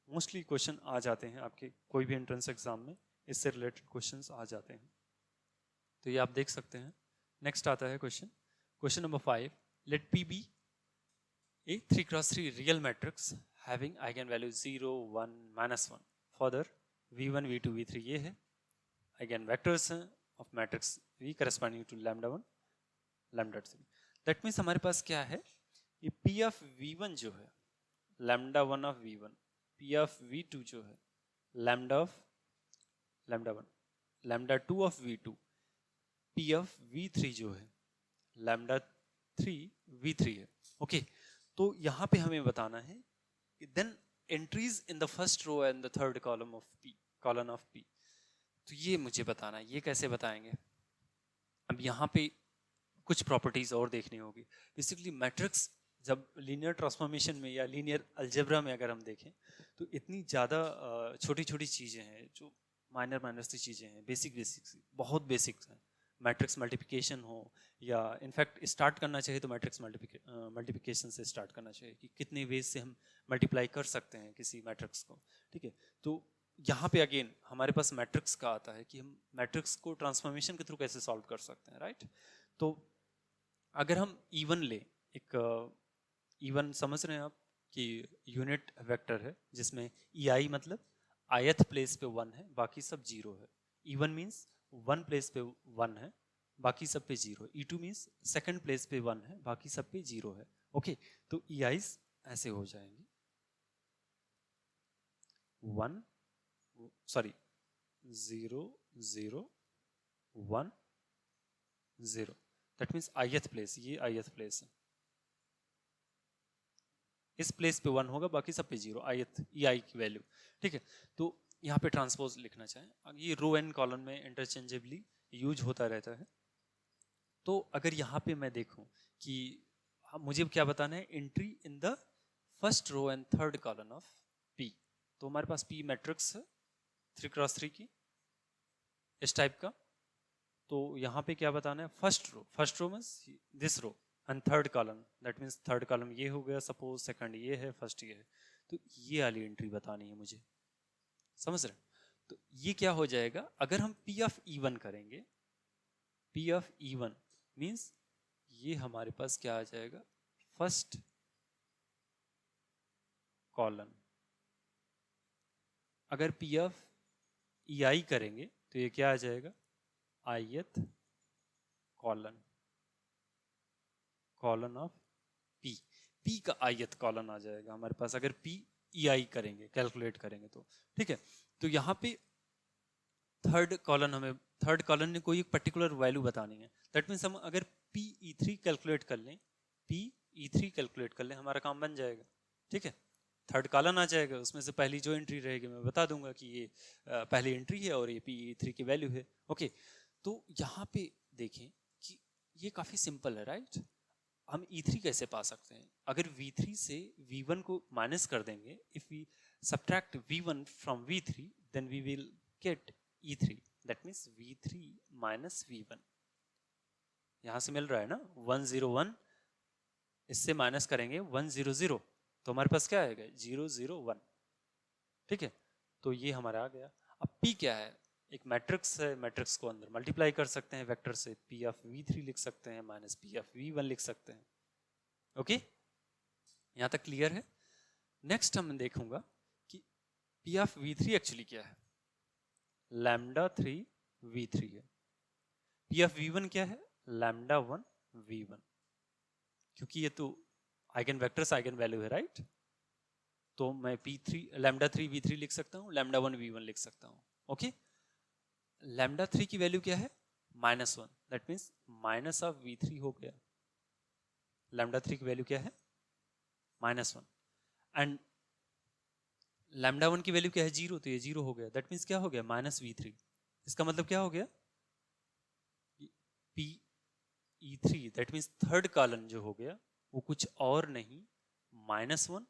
मोस्टली क्वेश्चन आ जाते हैं आपके कोई भी एंट्रेंस एग्जाम में, इससे रिलेटेड क्वेश्चंस आ जाते हैं, तो ये आप देख सकते हैं। नेक्स्ट आता है question, question number 5, let P be a 3x3 real matrix having eigenvalue 0 1 -1, further v1 v2 v3 ये है eigen vectors हैं of matrix v corresponding to lambda 1 lambda 3। that means हमारे पास क्या है, ये p of v1 जो है lambda 1 of v1, p of v2 जो है lambda of lambda 1, lambda 2 of v2, p of v3 जो है lambda 3 v3 है। ओके, तो यहाँ पे हमें बताना है then entries in the first row and the third column of P, column of P, तो ये मुझे बताना है, ये कैसे बताएंगे। अब यहाँ पे कुछ प्रॉपर्टीज और देखनी होगी। बेसिकली मैट्रिक्स जब लीनियर ट्रांसफॉर्मेशन में या लीनियर अलजेब्रा में अगर हम देखें तो इतनी ज़्यादा छोटी छोटी चीज़ें हैं जो माइनर माइनर सी चीज़ें हैं, बेसिक बेसिक बहुत बेसिक्स हैं। मैट्रिक्स मल्टीप्लिकेशन हो या इनफैक्ट स्टार्ट करना चाहिए तो मैट्रिक्स मल्टीप्लिकेशन से स्टार्ट करना चाहिए कि कितने वेज से हम मल्टीप्लाई कर सकते हैं किसी मैट्रिक्स को। ठीक है, तो यहाँ पे अगेन हमारे पास मैट्रिक्स का आता है कि हम मैट्रिक्स को ट्रांसफॉर्मेशन के थ्रू कैसे सॉल्व कर सकते हैं, राइट। तो अगर हम इवन ले, एक इवन समझ रहे हैं आप कि यूनिट वेक्टर है जिसमें ई आई मतलब आयत प्लेस पे 1 है बाकी सब 0 है, इवन मीन्स 1 प्लेस पे 1 है बाकी सब पे 0, E2 मीन्स सेकंड प्लेस पे 1 है बाकी सब पे 0 है। ओके, तो ई आईज ऐसे हो जाएंगे 1 सॉरी 0 0 1 0, दैट मीन्स आयत प्लेस, ये आयत प्लेस है, इस प्लेस पे 1 होगा बाकी सब पे 0, आयत ई आई की वैल्यू। ठीक है, तो यहाँ पे ट्रांसपोज लिखना चाहें, ये रो एंड कॉलम में इंटरचेंजेबली यूज होता रहता है। तो अगर यहाँ पे मैं देखूं कि मुझे क्या बताना है, entry in the first row and third column of P. तो हमारे पास पी मैट्रिक्स है 3x3 की इस टाइप का। तो यहाँ पे क्या बताना है, first row means this row and third column, that means third column ये हो गया सपोज, सेकंड ये है, फर्स्ट ये है। तो ये वाली एंट्री बतानी है मुझे, समझ रहे? तो ये क्या हो जाएगा, अगर हम P ऑफ E1 करेंगे, P ऑफ E1 मीन्स ये हमारे पास क्या आ जाएगा, फर्स्ट कॉलम। अगर P ऑफ EI करेंगे तो ये क्या आ जाएगा, ith कॉलन ऑफ P का ith कॉलन आ जाएगा हमारे पास, अगर PEI करेंगे, कैलकुलेट करेंगे तो। ठीक है, तो यहाँ पे थर्ड कॉलन ने कोई एक पर्टिकुलर वैल्यू बतानी है। दैट मीन्स हम अगर PE3 कैलकुलेट कर लें, PE3 कैलकुलेट कर लें, हमारा काम बन जाएगा। ठीक है, थर्ड कॉलन आ जाएगा, उसमें से पहली जो एंट्री रहेगी मैं बता दूंगा कि ये पहली एंट्री है और ये PE3 की वैल्यू है। ओके, तो यहाँ पे देखें कि ये काफी सिंपल है, राइट? हम E3 कैसे पा सकते हैं, अगर V3 से V1 को माइनस कर देंगे, if we subtract V1 from V3 then we will get E3, that means V3 minus V1। यहां से मिल रहा है ना 101, इससे माइनस करेंगे 100, तो हमारे पास क्या आएगा 001। ठीक है, तो ये हमारा आ गया। अब P क्या है, एक मैट्रिक्स है, मैट्रिक्स को अंदर मल्टीप्लाई कर सकते हैं वेक्टर से, P ऑफ V3 लिख सकते हैं माइनस P ऑफ V1 लिख सकते हैं। ओके, यहां तक क्लियर है? नेक्स्ट हम देखूंगा कि P ऑफ V3 एक्चुअली क्या है, लैम्डा 3 V3 है। P ऑफ V1 क्या है, लैम्डा 1 V1, क्योंकि ये तो आइगन वेक्टर्स आइगन वैल्यू है, राइट? तो मैं P3 लैम्डा 3 V3 लिख सकता हूँ, लैम्डा 1 V1 लिख सकता हूँ। ओके, लैम्डा 3 की वैल्यू क्या है, -1, that means minus of V3 हो गया। लैम्डा 3 की वैल्यू क्या है, -1, एंड लैम्डा 1 की वैल्यू क्या है 0, तो ये 0 हो गया, दैट मीन्स क्या हो गया -V3। इसका मतलब क्या हो गया, PE3 that means third column जो हो गया वो कुछ और नहीं, -1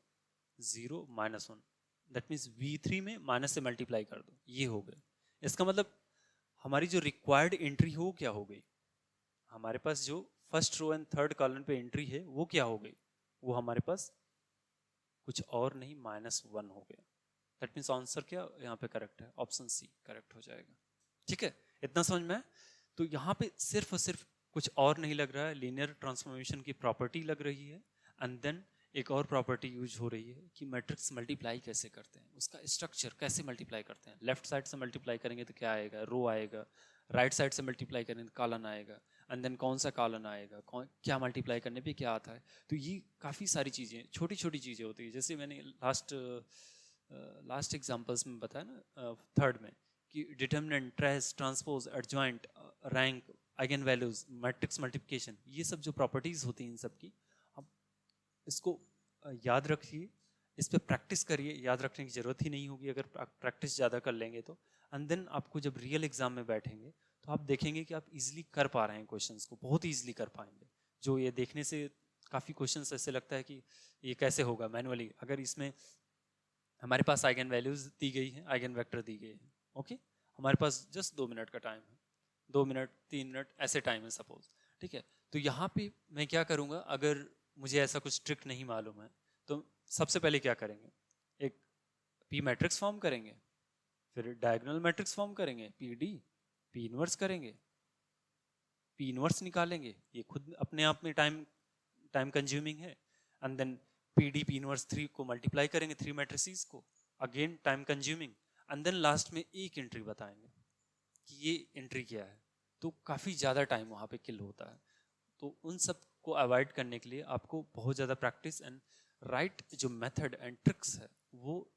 0 -1, दैट मीन्स V3 में माइनस से मल्टीप्लाई कर दो, ये हो गया। इसका मतलब हमारी जो रिक्वायर्ड एंट्री हो क्या हो गई, हमारे पास जो first row and third column पे एंट्री है वो क्या हो गई, वो हमारे पास कुछ और नहीं -1 हो गया। दैट मीन्स आंसर क्या यहाँ पे करेक्ट है, ऑप्शन सी करेक्ट हो जाएगा। ठीक है, इतना समझ में? तो यहाँ पे सिर्फ और सिर्फ कुछ और नहीं लग रहा है, लीनियर ट्रांसफॉर्मेशन की प्रॉपर्टी लग रही है, एंड देन एक और प्रॉपर्टी यूज हो रही है कि मैट्रिक्स मल्टीप्लाई कैसे करते हैं, उसका स्ट्रक्चर कैसे मल्टीप्लाई करते हैं। लेफ्ट साइड से मल्टीप्लाई करेंगे तो क्या आएगा, रो आएगा, राइट साइड से मल्टीप्लाई करेंगे तो कॉलन आएगा, एंड देन कौन सा कॉलन आएगा, क्या मल्टीप्लाई करने पे क्या आता है। तो ये काफ़ी सारी चीज़ें, छोटी छोटी चीज़ें होती है, जैसे मैंने लास्ट एग्जाम्पल्स में बताया ना, थर्ड में, कि determinant, trace, transpose, adjoint, rank, eigen values, matrix multiplication, ये सब जो प्रॉपर्टीज होती हैं इन सब की, अब इसको याद रखिए, इस पर प्रैक्टिस करिए, याद रखने की जरूरत ही नहीं होगी अगर प्रैक्टिस ज़्यादा कर लेंगे तो। एंड देन आपको जब रियल एग्जाम में बैठेंगे तो आप देखेंगे कि आप इजीली कर पा रहे हैं क्वेश्चंस को, बहुत इजीली कर पाएंगे। जो ये देखने से काफ़ी क्वेश्चंस ऐसे लगता है कि ये कैसे होगा मैनुअली, अगर इसमें हमारे पास आइगन वैल्यूज दी गई है, आइगन वेक्टर दी गई है, ओके, हमारे पास जस्ट 2 मिनट का टाइम है, 2 मिनट 3 मिनट ऐसे टाइम है सपोज। ठीक है, तो यहाँ पे मैं क्या करूँगा, अगर मुझे ऐसा कुछ ट्रिक नहीं मालूम है तो सबसे पहले क्या करेंगे, एक P मैट्रिक्स फॉर्म करेंगे, फिर डायगोनल मैट्रिक्स फॉर्म करेंगे, PD, P इनवर्स करेंगे, P इनवर्स निकालेंगे, ये खुद अपने आप में टाइम कंज्यूमिंग है, and then PD P inverse 3 को मल्टीप्लाई करेंगे 3 मैट्रिसेस को, again time consuming, and then last में एक एंट्री बताएंगे कि ये एंट्री क्या है। तो काफ़ी ज़्यादा टाइम वहाँ पे किल होता है। तो उन सब को अवॉइड करने के लिए आपको बहुत ज़्यादा प्रैक्टिस एंड राइट जो मेथड एंड ट्रिक्स है, वो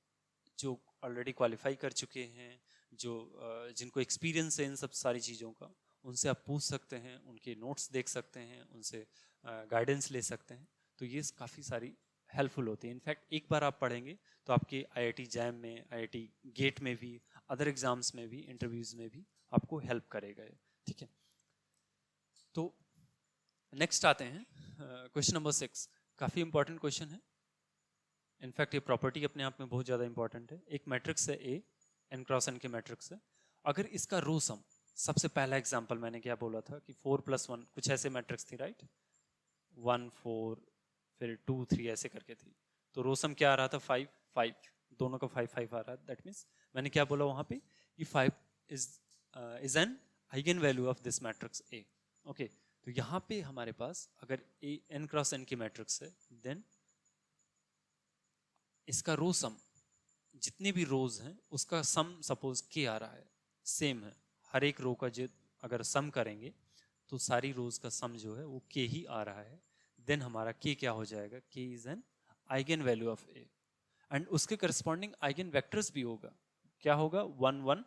जो ऑलरेडी क्वालिफाई कर चुके हैं, जो जिनको एक्सपीरियंस है इन सब सारी चीज़ों का, उनसे आप पूछ सकते हैं, उनके नोट्स देख सकते हैं, उनसे गाइडेंस ले सकते हैं। तो ये काफ़ी सारी हेल्पफुल होती है। इनफैक्ट एक बार आप पढ़ेंगे तो आपके IIT जैम में, IIT गेट में भी अदर एग्जाम्स में भी, इंटरव्यूज में भी आपको हेल्प करेगा ये, ठीक है। तो नेक्स्ट आते हैं क्वेश्चन नंबर 6। काफ़ी इंपॉर्टेंट क्वेश्चन है, इनफैक्ट ये प्रॉपर्टी अपने आप में बहुत ज़्यादा इंपॉर्टेंट है। एक मैट्रिक्स है ए, एन क्रॉस एन के मैट्रिक्स है, अगर इसका रो सम, सबसे पहला एग्जांपल मैंने क्या बोला था कि 4+1 कुछ ऐसे मैट्रिक्स थी, राइट, 1 4 फिर 2 3 ऐसे करके थी, तो रो सम क्या आ रहा था, 5 5, दोनों का 5 5 आ रहा है। दैट मीन्स मैंने क्या बोला वहाँ पे कि 5 is an eigen value of this matrix A. Okay, तो यहाँ पे हमारे पास अगर ए एन क्रॉस एन की मैट्रिक्स है, देन इसका रो सम, जितने भी रोज हैं उसका सम सपोज के आ रहा है, सेम है, हर एक रो का जो अगर सम करेंगे तो सारी रोज का सम जो है वो के ही आ रहा है, देन हमारा के क्या हो जाएगा, के is an eigen value of A, and उसके करस्पॉन्डिंग आइगन वेक्टर्स भी होगा, क्या होगा, 1 1,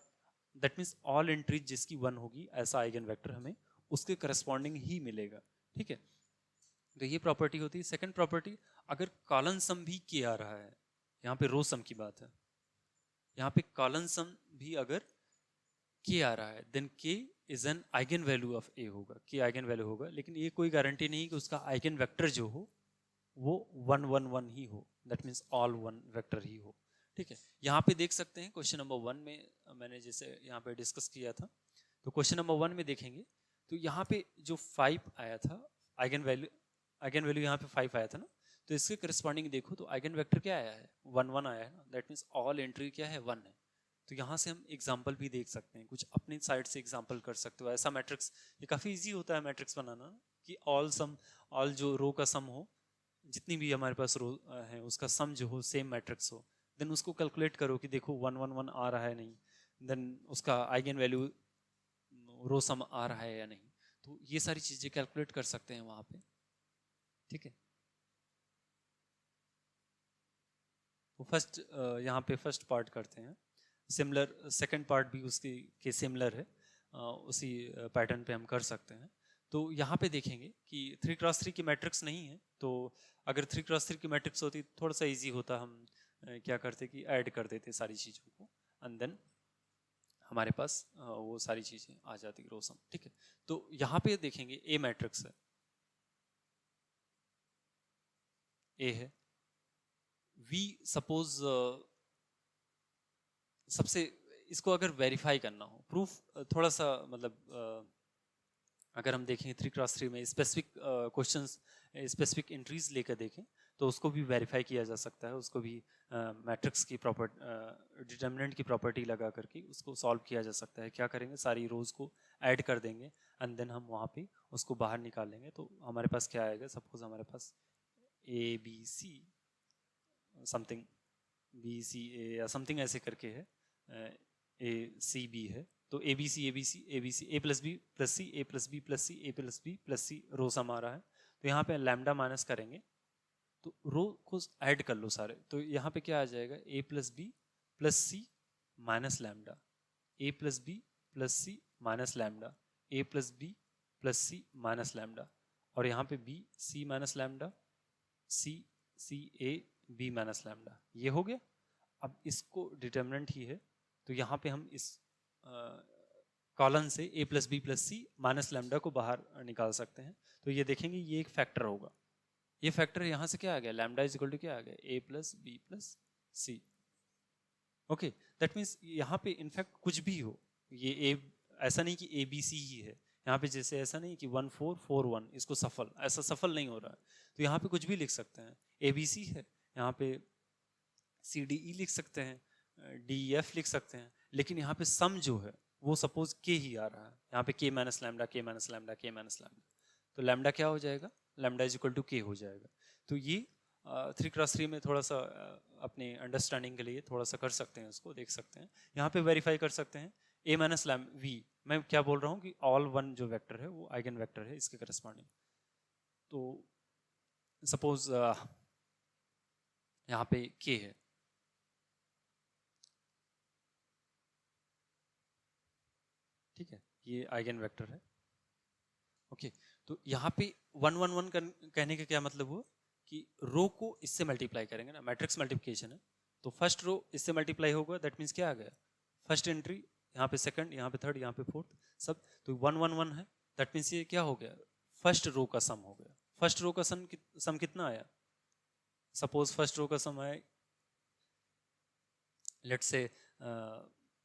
दैट मीन्स ऑल एंट्रीज जिसकी 1 होगी ऐसा आइगन वेक्टर हमें उसके करस्पॉन्डिंग ही मिलेगा, ठीक है। तो ये प्रॉपर्टी होती है। सेकंड प्रॉपर्टी, अगर कॉलन सम भी के आ रहा है, यहाँ पे रो सम की बात है, यहाँ पे कॉलन सम भी अगर के आ रहा है, then K is an eigen value of A होगा, के आइगन वैल्यू होगा, लेकिन ये कोई गारंटी नहीं कि उसका आइगन वेक्टर जो हो वो 1 1 1 ही हो, दैट मीन्स ऑल 1 वेक्टर ही हो, ठीक है। यहाँ पे देख सकते हैं क्वेश्चन नंबर 1 में मैंने जैसे यहाँ पे डिस्कस किया था, तो क्वेश्चन नंबर 1 में देखेंगे तो यहाँ पे जो 5 आया था आइगन वैल्यू यहाँ पे 5 आया था ना, तो इसके करस्पॉन्डिंग देखो तो आइगन वेक्टर क्या आया है, 1 1 आया है ना, दैट मीन्स ऑल एंट्री क्या है, 1 है। तो यहाँ से हम एग्जाम्पल भी देख सकते हैं, कुछ अपनी साइड से एग्जाम्पल कर सकते हो, ऐसा मैट्रिक्स, ये काफ़ी इजी होता है मैट्रिक्स बनाना कि ऑल जो रो का सम हो, जितनी भी हमारे पास रो है उसका सम जो हो सेम मैट्रिक्स हो, देन उसको कैलकुलेट करो कि देखो 1 1 1 आ रहा है नहीं, देन उसका आइगन वैल्यू रो सम आ रहा है या नहीं, तो ये सारी चीज़ें कैलकुलेट कर सकते हैं वहाँ पे, ठीक है। तो फर्स्ट यहाँ पे फर्स्ट पार्ट करते हैं, सिमिलर सेकंड पार्ट भी उसकी के सिमिलर है, उसी पैटर्न पे हम कर सकते हैं। तो यहाँ पे देखेंगे कि 3x3 की मैट्रिक्स नहीं है, तो अगर 3x3 की मैट्रिक्स होती थोड़ा सा इजी होता, हम क्या करते कि ऐड कर देते सारी चीज़ों को, एंड देन हमारे पास वो सारी चीज़ें आ जाती रो सम, ठीक है। तो यहाँ पे देखेंगे ए मैट्रिक्स है, ए है, वी सपोज सबसे इसको अगर वेरीफाई करना हो, प्रूफ थोड़ा सा मतलब अगर हम देखें 3x3 में स्पेसिफिक क्वेश्चंस, स्पेसिफिक एंट्रीज लेकर देखें तो उसको भी वेरीफाई किया जा सकता है, उसको भी मैट्रिक्स की डिटर्मिनेंट की प्रॉपर्टी लगा करके उसको सॉल्व किया जा सकता है। क्या करेंगे, सारी रोज को ऐड कर देंगे एंड देन हम वहाँ पे उसको बाहर निकालेंगे, तो हमारे पास क्या आएगा, सपोज हमारे पास A B C something, B C A या समथिंग ऐसे करके है, ए सी बी है, तो A B C A B C A B C A plus B plus C A plus B plus C A plus B plus C row sum आ रहा है। तो यहाँ पे लैम्डा माइनस करेंगे तो रो को ऐड कर लो सारे, तो यहाँ पे क्या आ जाएगा, A plus B plus C minus lambda, A plus B plus C minus lambda, A plus B plus C minus lambda, और यहाँ पे B C minus lambda, C C A B minus lambda, ये हो गया। अब इसको determinant ही है, तो यहाँ पे हम इस कॉलन से ए plus B plus C minus lambda को बाहर निकाल सकते हैं, तो ये देखेंगे ये एक फैक्टर होगा, ये फैक्टर यहाँ से क्या आ गया, लैम्डा इज इक्वल टू क्या आ गया, A plus B plus C. Okay, that means यहाँ पे इनफैक्ट कुछ भी हो, ये ए ऐसा नहीं कि ए बी सी ही है, यहाँ पे जैसे ऐसा नहीं कि 1 4 4 1 इसको सफल, ऐसा सफल नहीं हो रहा है, तो यहाँ पे कुछ भी लिख सकते हैं, ए बी सी है, यहाँ पे सी डी ई लिख सकते हैं, डी एफ लिख सकते हैं, लेकिन यहाँ पे सम जो है वो सपोज के ही आ रहा है, यहाँ पे के माइनस लैम्डा के माइनस लैम्डा के माइनस लैम्डा, तो लैम्डा क्या हो जाएगा, लैम्डा इज इक्वल टू के हो जाएगा। तो ये 3x3 में थोड़ा सा अपने अंडरस्टैंडिंग के लिए थोड़ा सा कर सकते हैं, उसको देख सकते हैं, यहाँ पे वेरीफाई कर सकते हैं ए माइनस लैम वी, मैं क्या बोल रहा हूँ कि ऑल 1 जो वेक्टर है वो आइगन वेक्टर है इसके करस्पॉन्डिंग, तो सपोज यहाँ पे के है, ठीक है, ये आइगन वेक्टर है। ओके, तो यहाँ पे 1 1 1 कहने का क्या मतलब हुआ कि रो को इससे मल्टीप्लाई करेंगे ना, मैट्रिक्स मल्टीप्लिकेशन है, तो फर्स्ट रो इससे मल्टीप्लाई होगा, दैट मीन्स क्या आ गया फर्स्ट एंट्री, यहाँ पे सेकंड, यहाँ पे थर्ड, यहाँ पे फोर्थ, सब तो 1 1 1 है। दैट मीन्स ये क्या हो गया, फर्स्ट रो का सम हो गया। फर्स्ट रो का सम कितना आया, सपोज फर्स्ट रो का सम आया, लेट्स से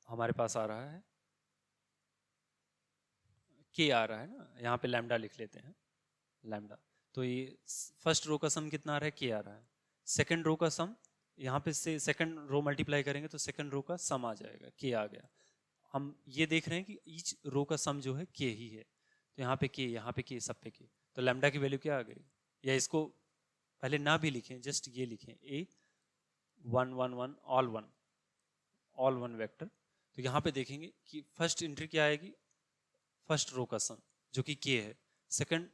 हमारे पास आ रहा है के आ रहा है ना, यहाँ पे लैम्डा लिख लेते हैं, लैम्डा। तो ये फर्स्ट रो का सम कितना आ रहा है, के आ रहा है। सेकंड रो का सम, यहाँ पे से सेकंड रो मल्टीप्लाई करेंगे तो सेकंड रो का सम आ जाएगा, के आ गया। हम ये देख रहे हैं कि ईच रो का सम जो है के ही है, तो यहाँ पे के, यहाँ पे के, सब पे के, तो लैम्डा की वैल्यू क्या आ गई। या इसको पहले ना भी लिखें, जस्ट ये लिखें ए 1 1 1 ऑल वन वेक्टर। तो यहाँ पे देखेंगे कि फर्स्ट एंट्री क्या आएगी, फर्स्ट रो का सम जो कि के है, सेकंड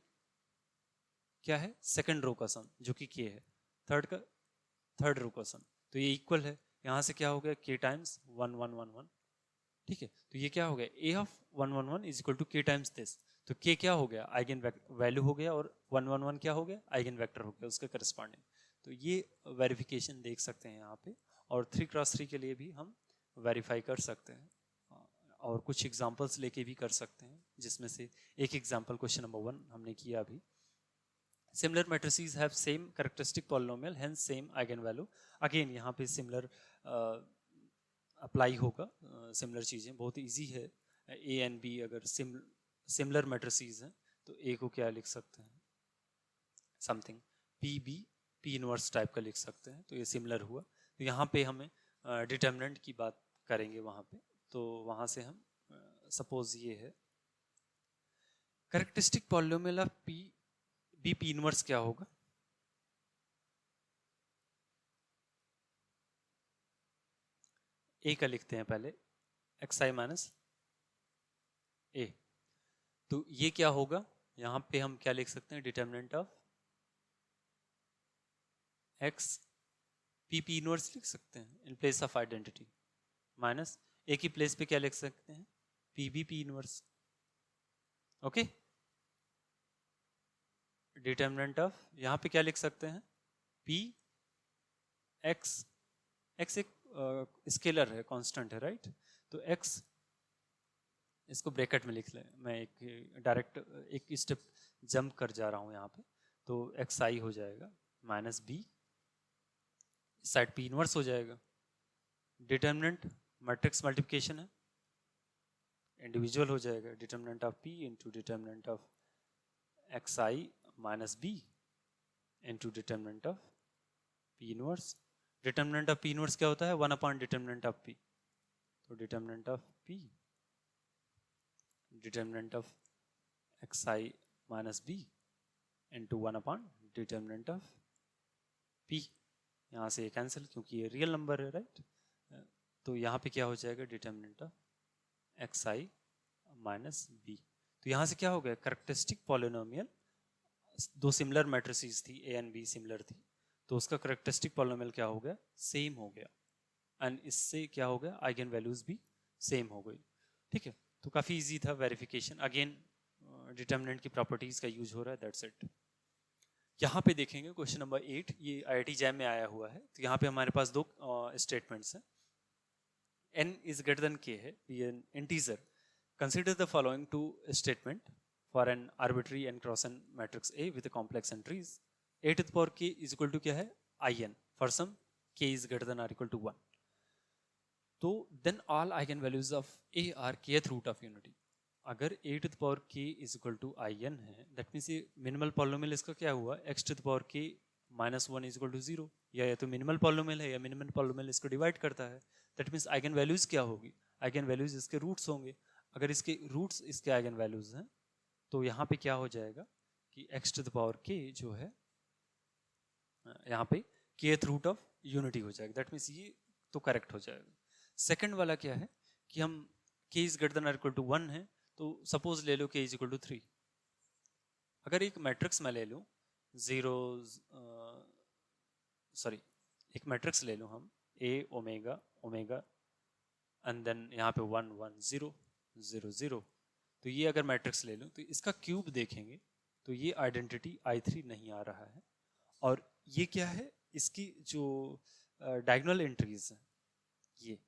क्या है, सेकंड रो का सम जो कि के है, थर्ड का थर्ड रो का सम, तो ये इक्वल है। यहाँ से क्या हो गया, के टाइम्स 1 1 1 1, ठीक है। तो ये क्या हो गया, ए ऑफ 1 1 1 इज इक्वल टू के टाइम्स दिस। तो के क्या हो गया, आइगन वैल्यू हो गया, और 1 1 1 क्या हो गया, आइगन वेक्टर हो गया उसके करस्पॉन्डिंग। तो ये वेरिफिकेशन देख सकते हैं यहाँ पे, और 3x3 के लिए भी हम वेरीफाई कर सकते हैं, और कुछ एग्जांपल्स लेके भी कर सकते हैं, जिसमें से एक एग्जांपल क्वेश्चन नंबर 1 हमने किया अभी। Similar matrices have same characteristic polynomial, hence same eigenvalue. Again यहाँ पे similar अप्लाई होगा, सिमिलर चीज़ें बहुत इजी है। ए एंड बी अगर सिमिलर मैट्रिसेस हैं तो ए को क्या लिख सकते हैं, something P B P inverse type का लिख सकते हैं, तो ये सिमिलर हुआ। तो यहाँ पे हमें डिटर्मिनेंट की बात करेंगे वहाँ पे, तो वहाँ से हम सपोज ये है characteristic polynomial of P B P inverse क्या होगा, ए का लिखते हैं पहले, एक्स आई माइनस ए। तो ये क्या होगा, यहाँ पे हम क्या लिख सकते हैं, determinant of X P P inverse लिख सकते हैं in place of identity, minus A की प्लेस पे क्या लिख सकते हैं, P B P inverse. Okay, determinant of यहाँ पे क्या लिख सकते हैं, पी एक्स, एक्स एक स्केलर है, कांस्टेंट है, राइट। तो एक्स इसको ब्रैकेट में लिख लें, मैं एक डायरेक्ट एक स्टेप जंप कर जा रहा हूँ यहाँ पे, तो एक्स आई हो जाएगा minus B, side P inverse हो जाएगा। डिटर्मिनेंट मैट्रिक्स मल्टीप्लिकेशन है, इंडिविजुअल हो जाएगा, determinant of P into determinant of X I minus B into determinant of P inverse. Determinant of P inverse क्या होता है, 1 अपॉन डिटर्मिनेंट ऑफ पी, तो determinant of P determinant of X I minus B into 1 upon determinant of P. यहाँ से ये cancel क्योंकि ये real number है, राइट। तो यहाँ पे क्या हो जाएगा, determinant of X I minus B. तो यहाँ से क्या हो गया, कैरेक्टरिस्टिक पॉलिनोमियल, दो सिमिलर मैट्रिसेस थी, ए एंड बी सिमिलर थी, तो उसका कैरेक्टरिस्टिक पॉलिनोमियल क्या हो गया, सेम हो गया, एंड इससे क्या हो गया, आइगन वैल्यूज भी सेम हो गई, ठीक है। तो काफ़ी इजी था वेरिफिकेशन, अगेन डिटर्मिनेंट की प्रॉपर्टीज का यूज हो रहा है, दैट्स इट। यहाँ पे देखेंगे क्वेश्चन नंबर 8, ये IIT जैम में आया हुआ है। तो यहाँ पे हमारे पास दो स्टेटमेंट्स हैं, n is greater than k है, be an integer. Consider the following two statement for an arbitrary n cross n matrix A with a complex entries. A to the power k is equal to क्या है, in for some k is greater than or equal to 1. तो then all eigenvalues of A are kth root of unity. अगर a to the power k is equal to in है, that means ये minimal polynomial इसका क्या हुआ, x to the power k minus 1 is equal to 0, या तो minimal polynomial है या मिनिमल पॉलिनोमियल इसको डिवाइड करता है। दैट मीन्स आइगन वैल्यूज क्या होगी, आइगन वैल्यूज इसके रूट्स होंगे। अगर इसके रूट्स इसके आइगन वैल्यूज हैं तो यहाँ पे क्या हो जाएगा कि x to the power k जो है यहाँ पे kth रूट ऑफ यूनिटी हो जाएगा, दैट मीन्स ये तो करेक्ट हो जाएगा। सेकंड वाला क्या है कि हम k is greater than equal to 1 है, तो सपोज ले लो k इज इक्वल टू 3। अगर एक मैट्रिक्स में ले लूँ एक मैट्रिक्स ले लूँ हम a omega omega and then यहाँ पे 1 1 0 0 0, तो ये अगर मैट्रिक्स ले लूँ तो इसका क्यूब देखेंगे तो ये आइडेंटिटी I3 नहीं आ रहा है। और ये क्या है, इसकी जो डायगोनल एंट्रीज हैं, ये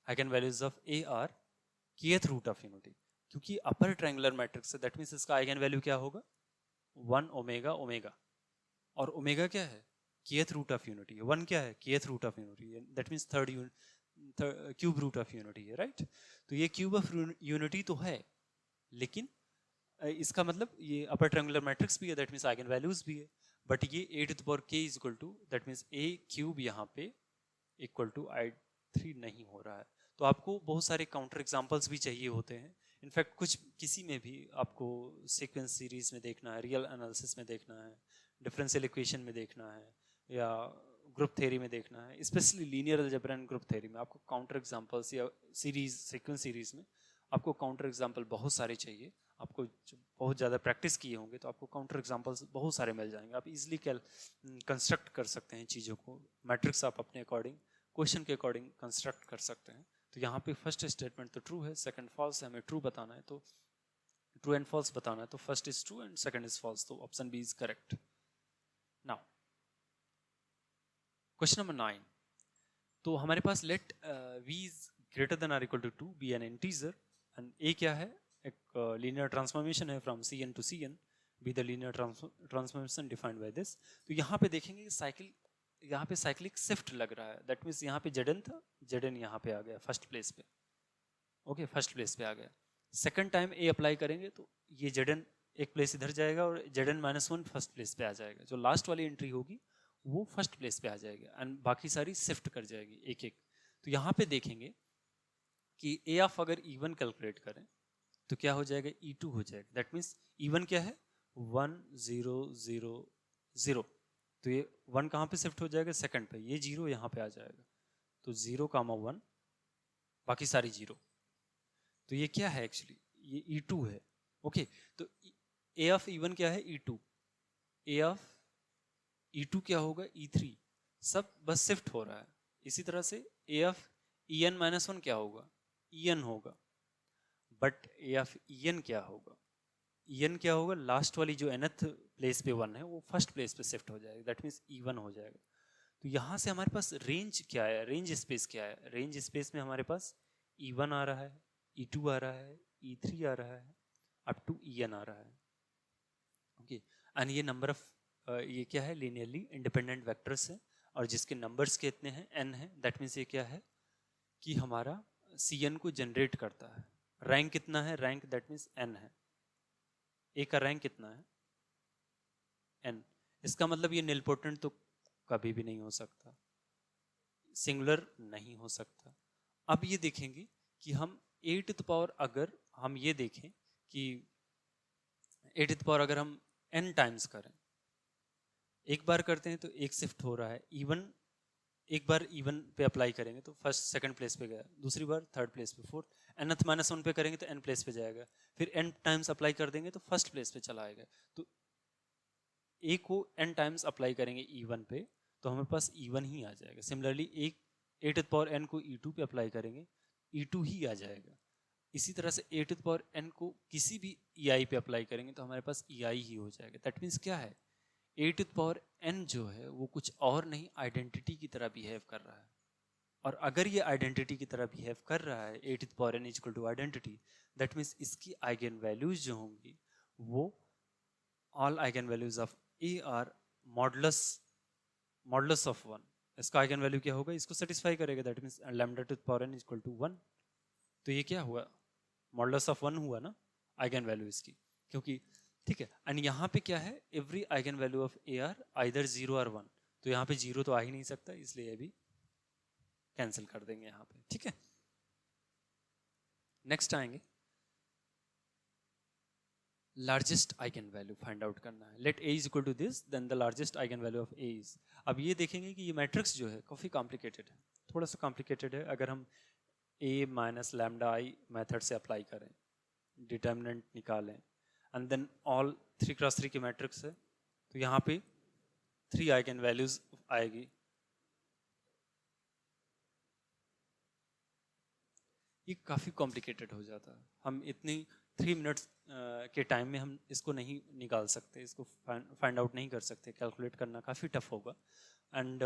eigen values of A are kth root of unity, क्योंकि अपर ट्रायंगुलर मैट्रिक्स है, दैट मीन्स इसका आइगन वैल्यू क्या होगा 1 ओमेगा ओमेगा, और ओमेगा क्या है kth रूट ऑफ यूनिटी है, 1 क्या है kth रूट ऑफ यूनिटी है, that means third cube root of unity है, राइट। तो ये क्यूब ऑफ यूनिटी तो है, लेकिन इसका मतलब ये अपर ट्रायंगुलर मैट्रिक्स भी है, दैट मीन्स आइगन वैल्यूज भी है, बट ये A to the power k is equal to, that means A cube यहाँ पे इक्वल टू i3 नहीं हो रहा है। तो आपको बहुत सारे काउंटर एग्जांपल्स भी चाहिए होते हैं, इनफैक्ट कुछ किसी में भी आपको सीक्वेंस सीरीज में देखना है, रियल एनालिसिस में देखना है, डिफरेंशियल इक्वेशन में देखना है, या ग्रुप थ्योरी में देखना है, specially linear algebra and group theory में आपको काउंटर एग्जांपल्स, या सीरीज सीक्वेंस सीरीज में आपको काउंटर एग्जांपल बहुत सारे चाहिए। आपको बहुत ज़्यादा प्रैक्टिस किए होंगे तो आपको काउंटर एग्जांपल्स बहुत सारे मिल जाएंगे, आप इजीली कंस्ट्रक्ट कर सकते हैं चीज़ों को, मैट्रिक्स आप अपने अकॉर्डिंग क्वेश्चन के अकॉर्डिंग कंस्ट्रक्ट कर सकते हैं। तो यहाँ पे फर्स्ट स्टेटमेंट तो ट्रू है, सेकंड फॉल्स है, हमें ट्रू बताना है, तो ट्रू एंड फॉल्स बताना है, तो first is true and second is false, तो option B is correct. Now question number 9, तो हमारे पास let v is greater than or equal to 2 be an integer, and a क्या है, एक लीनियर ट्रांसफॉर्मेशन है from cn to cn, be the linear transformation defined by this. तो यहाँ पे देखेंगे कि साइकिल, यहाँ पे साइक्लिक शिफ्ट लग रहा है, दैट मीन्स यहाँ पे Zn था, Zn यहाँ पे आ गया फर्स्ट प्लेस पे, ओके फर्स्ट प्लेस पे आ गया। सेकंड टाइम ए अप्लाई करेंगे तो ये Zn एक प्लेस इधर जाएगा और Zn -1 फर्स्ट प्लेस पे आ जाएगा, जो लास्ट वाली एंट्री होगी वो फर्स्ट प्लेस पे आ जाएगी, एंड बाकी सारी शिफ्ट कर जाएगी एक एक। तो यहाँ पे देखेंगे कि ए ऑफ अगर E1 कैलकुलेट करें तो क्या हो जाएगा, E2 हो जाएगा, दैट मीन्स E1 क्या है 1 0 0 0, तो ये 1 कहाँ पे शिफ्ट हो जाएगा सेकंड पे, ये 0 यहाँ पे आ जाएगा, तो 0, 1 बाकी सारी 0, तो ये क्या है एक्चुअली ये E2 है, ओके। तो A ऑफ E1 क्या है E2, A ऑफ E2 क्या होगा E3, सब बस शिफ्ट हो रहा है। इसी तरह से A ऑफ En-1 क्या होगा En होगा, बट A ऑफ En क्या होगा, En क्या होगा, लास्ट वाली जो nth प्लेस पे 1 है वो फर्स्ट प्लेस पे शिफ्ट हो जाएगा, दैट मीन्स E1 हो जाएगा। तो यहाँ से हमारे पास रेंज क्या है, रेंज स्पेस क्या है, रेंज स्पेस में हमारे पास E1 आ रहा है, E2 आ रहा है, E3 आ रहा है, अप टू En आ रहा है, ओके। एंड ये नंबर ऑफ ये क्या है, लीनियरली इंडिपेंडेंट वेक्टर्स है, और जिसके नंबर्स कितने हैं n है, दैट मीन्स ये क्या है कि हमारा Cn को जनरेट करता है। रैंक कितना है, रैंक दैट मीन्स n है, ए का रैंक कितना है n, इसका मतलब ये निलपोटेंट तो कभी भी नहीं हो सकता, सिंगुलर नहीं हो सकता। अब ये देखेंगे कि हम ए टू द पावर, अगर हम ये देखें कि ए टू द पावर अगर हम n टाइम्स करें, एक बार करते हैं तो एक शिफ्ट हो रहा है, E1 एक बार E1 पे अप्लाई करेंगे तो फर्स्ट सेकंड प्लेस पे गया, दूसरी बार थर्ड प्लेस पे, फोर्थ nth -1 पे करेंगे तो n प्लेस पे जाएगा, फिर n टाइम्स अप्लाई कर देंगे तो फर्स्ट प्लेस पे चला आएगा। तो ए को n टाइम्स अप्लाई करेंगे E1 पे तो हमारे पास E1 ही आ जाएगा। सिमिलरली एक ए टू द पावर n को E2 पे अप्लाई करेंगे E2 ही आ जाएगा। इसी तरह से ए टू द पावर n को किसी भी EI पे अप्लाई करेंगे तो हमारे पास EI ही हो जाएगा। दैट मीन्स क्या है, A to the power n जो है वो कुछ और नहीं, आइडेंटिटी की तरह बिहेव कर रहा है, और अगर ये आइडेंटिटी की तरह बिहेव कर रहा है, A to the power n equal to identity, that means इसकी आइगन वैल्यूज जो होंगी वो all eigen values of A are modulus modulus of 1, इसका आइगन वैल्यू क्या होगा, इसको सेटिस्फाई करेगा, that means lambda to the power n equal to 1। तो ये क्या हुआ, मॉडुलस ऑफ 1 हुआ ना आइगन वैल्यू इसकी, क्योंकि ठीक है। एंड यहाँ पे क्या है, every eigen value of A are either 0 और 1, तो यहाँ पे 0 तो आ ही नहीं सकता, इसलिए अभी कैंसिल कर देंगे यहाँ पे, ठीक है। नेक्स्ट आएंगे, largest eigen value find out करना है। Let A is equal to this, then the largest eigen value of A is. अब ये देखेंगे कि ये मैट्रिक्स जो है काफ़ी कॉम्प्लिकेटेड है, थोड़ा सा कॉम्प्लिकेटेड है। अगर हम a minus lambda I method से अप्लाई करें, डिटर्मिनेंट निकालें, एंड देन ऑल 3x3 की मैट्रिक्स है, तो यहाँ पे 3 आइगन वैल्यूज आएगी। ये काफ़ी कॉम्प्लिकेटेड हो जाता है, हम इतनी 3 मिनट्स के टाइम में हम इसको नहीं निकाल सकते, इसको फाइंड आउट नहीं कर सकते, कैलकुलेट करना काफ़ी टफ होगा। एंड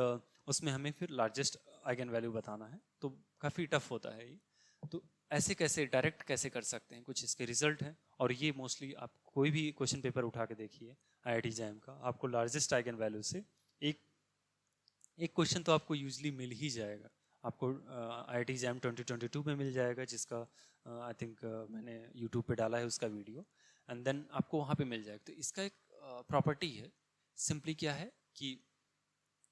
उसमें हमें फिर लार्जेस्ट आइगन वैल्यू बताना है, तो काफ़ी टफ होता है ये। तो ऐसे कैसे डायरेक्ट कैसे कर सकते हैं, कुछ इसके रिजल्ट हैं, और ये मोस्टली आप कोई भी क्वेश्चन पेपर उठा के देखिए IIT जैम का, आपको लार्जेस्ट आइगन वैल्यू से एक एक क्वेश्चन तो आपको यूजली मिल ही जाएगा। आपको IIT जैम 2022 में मिल जाएगा, जिसका आई थिंक मैंने यूट्यूब पे डाला है उसका वीडियो, एंड देन आपको वहाँ पे मिल जाएगा। तो इसका एक प्रॉपर्टी है, सिंपली क्या है कि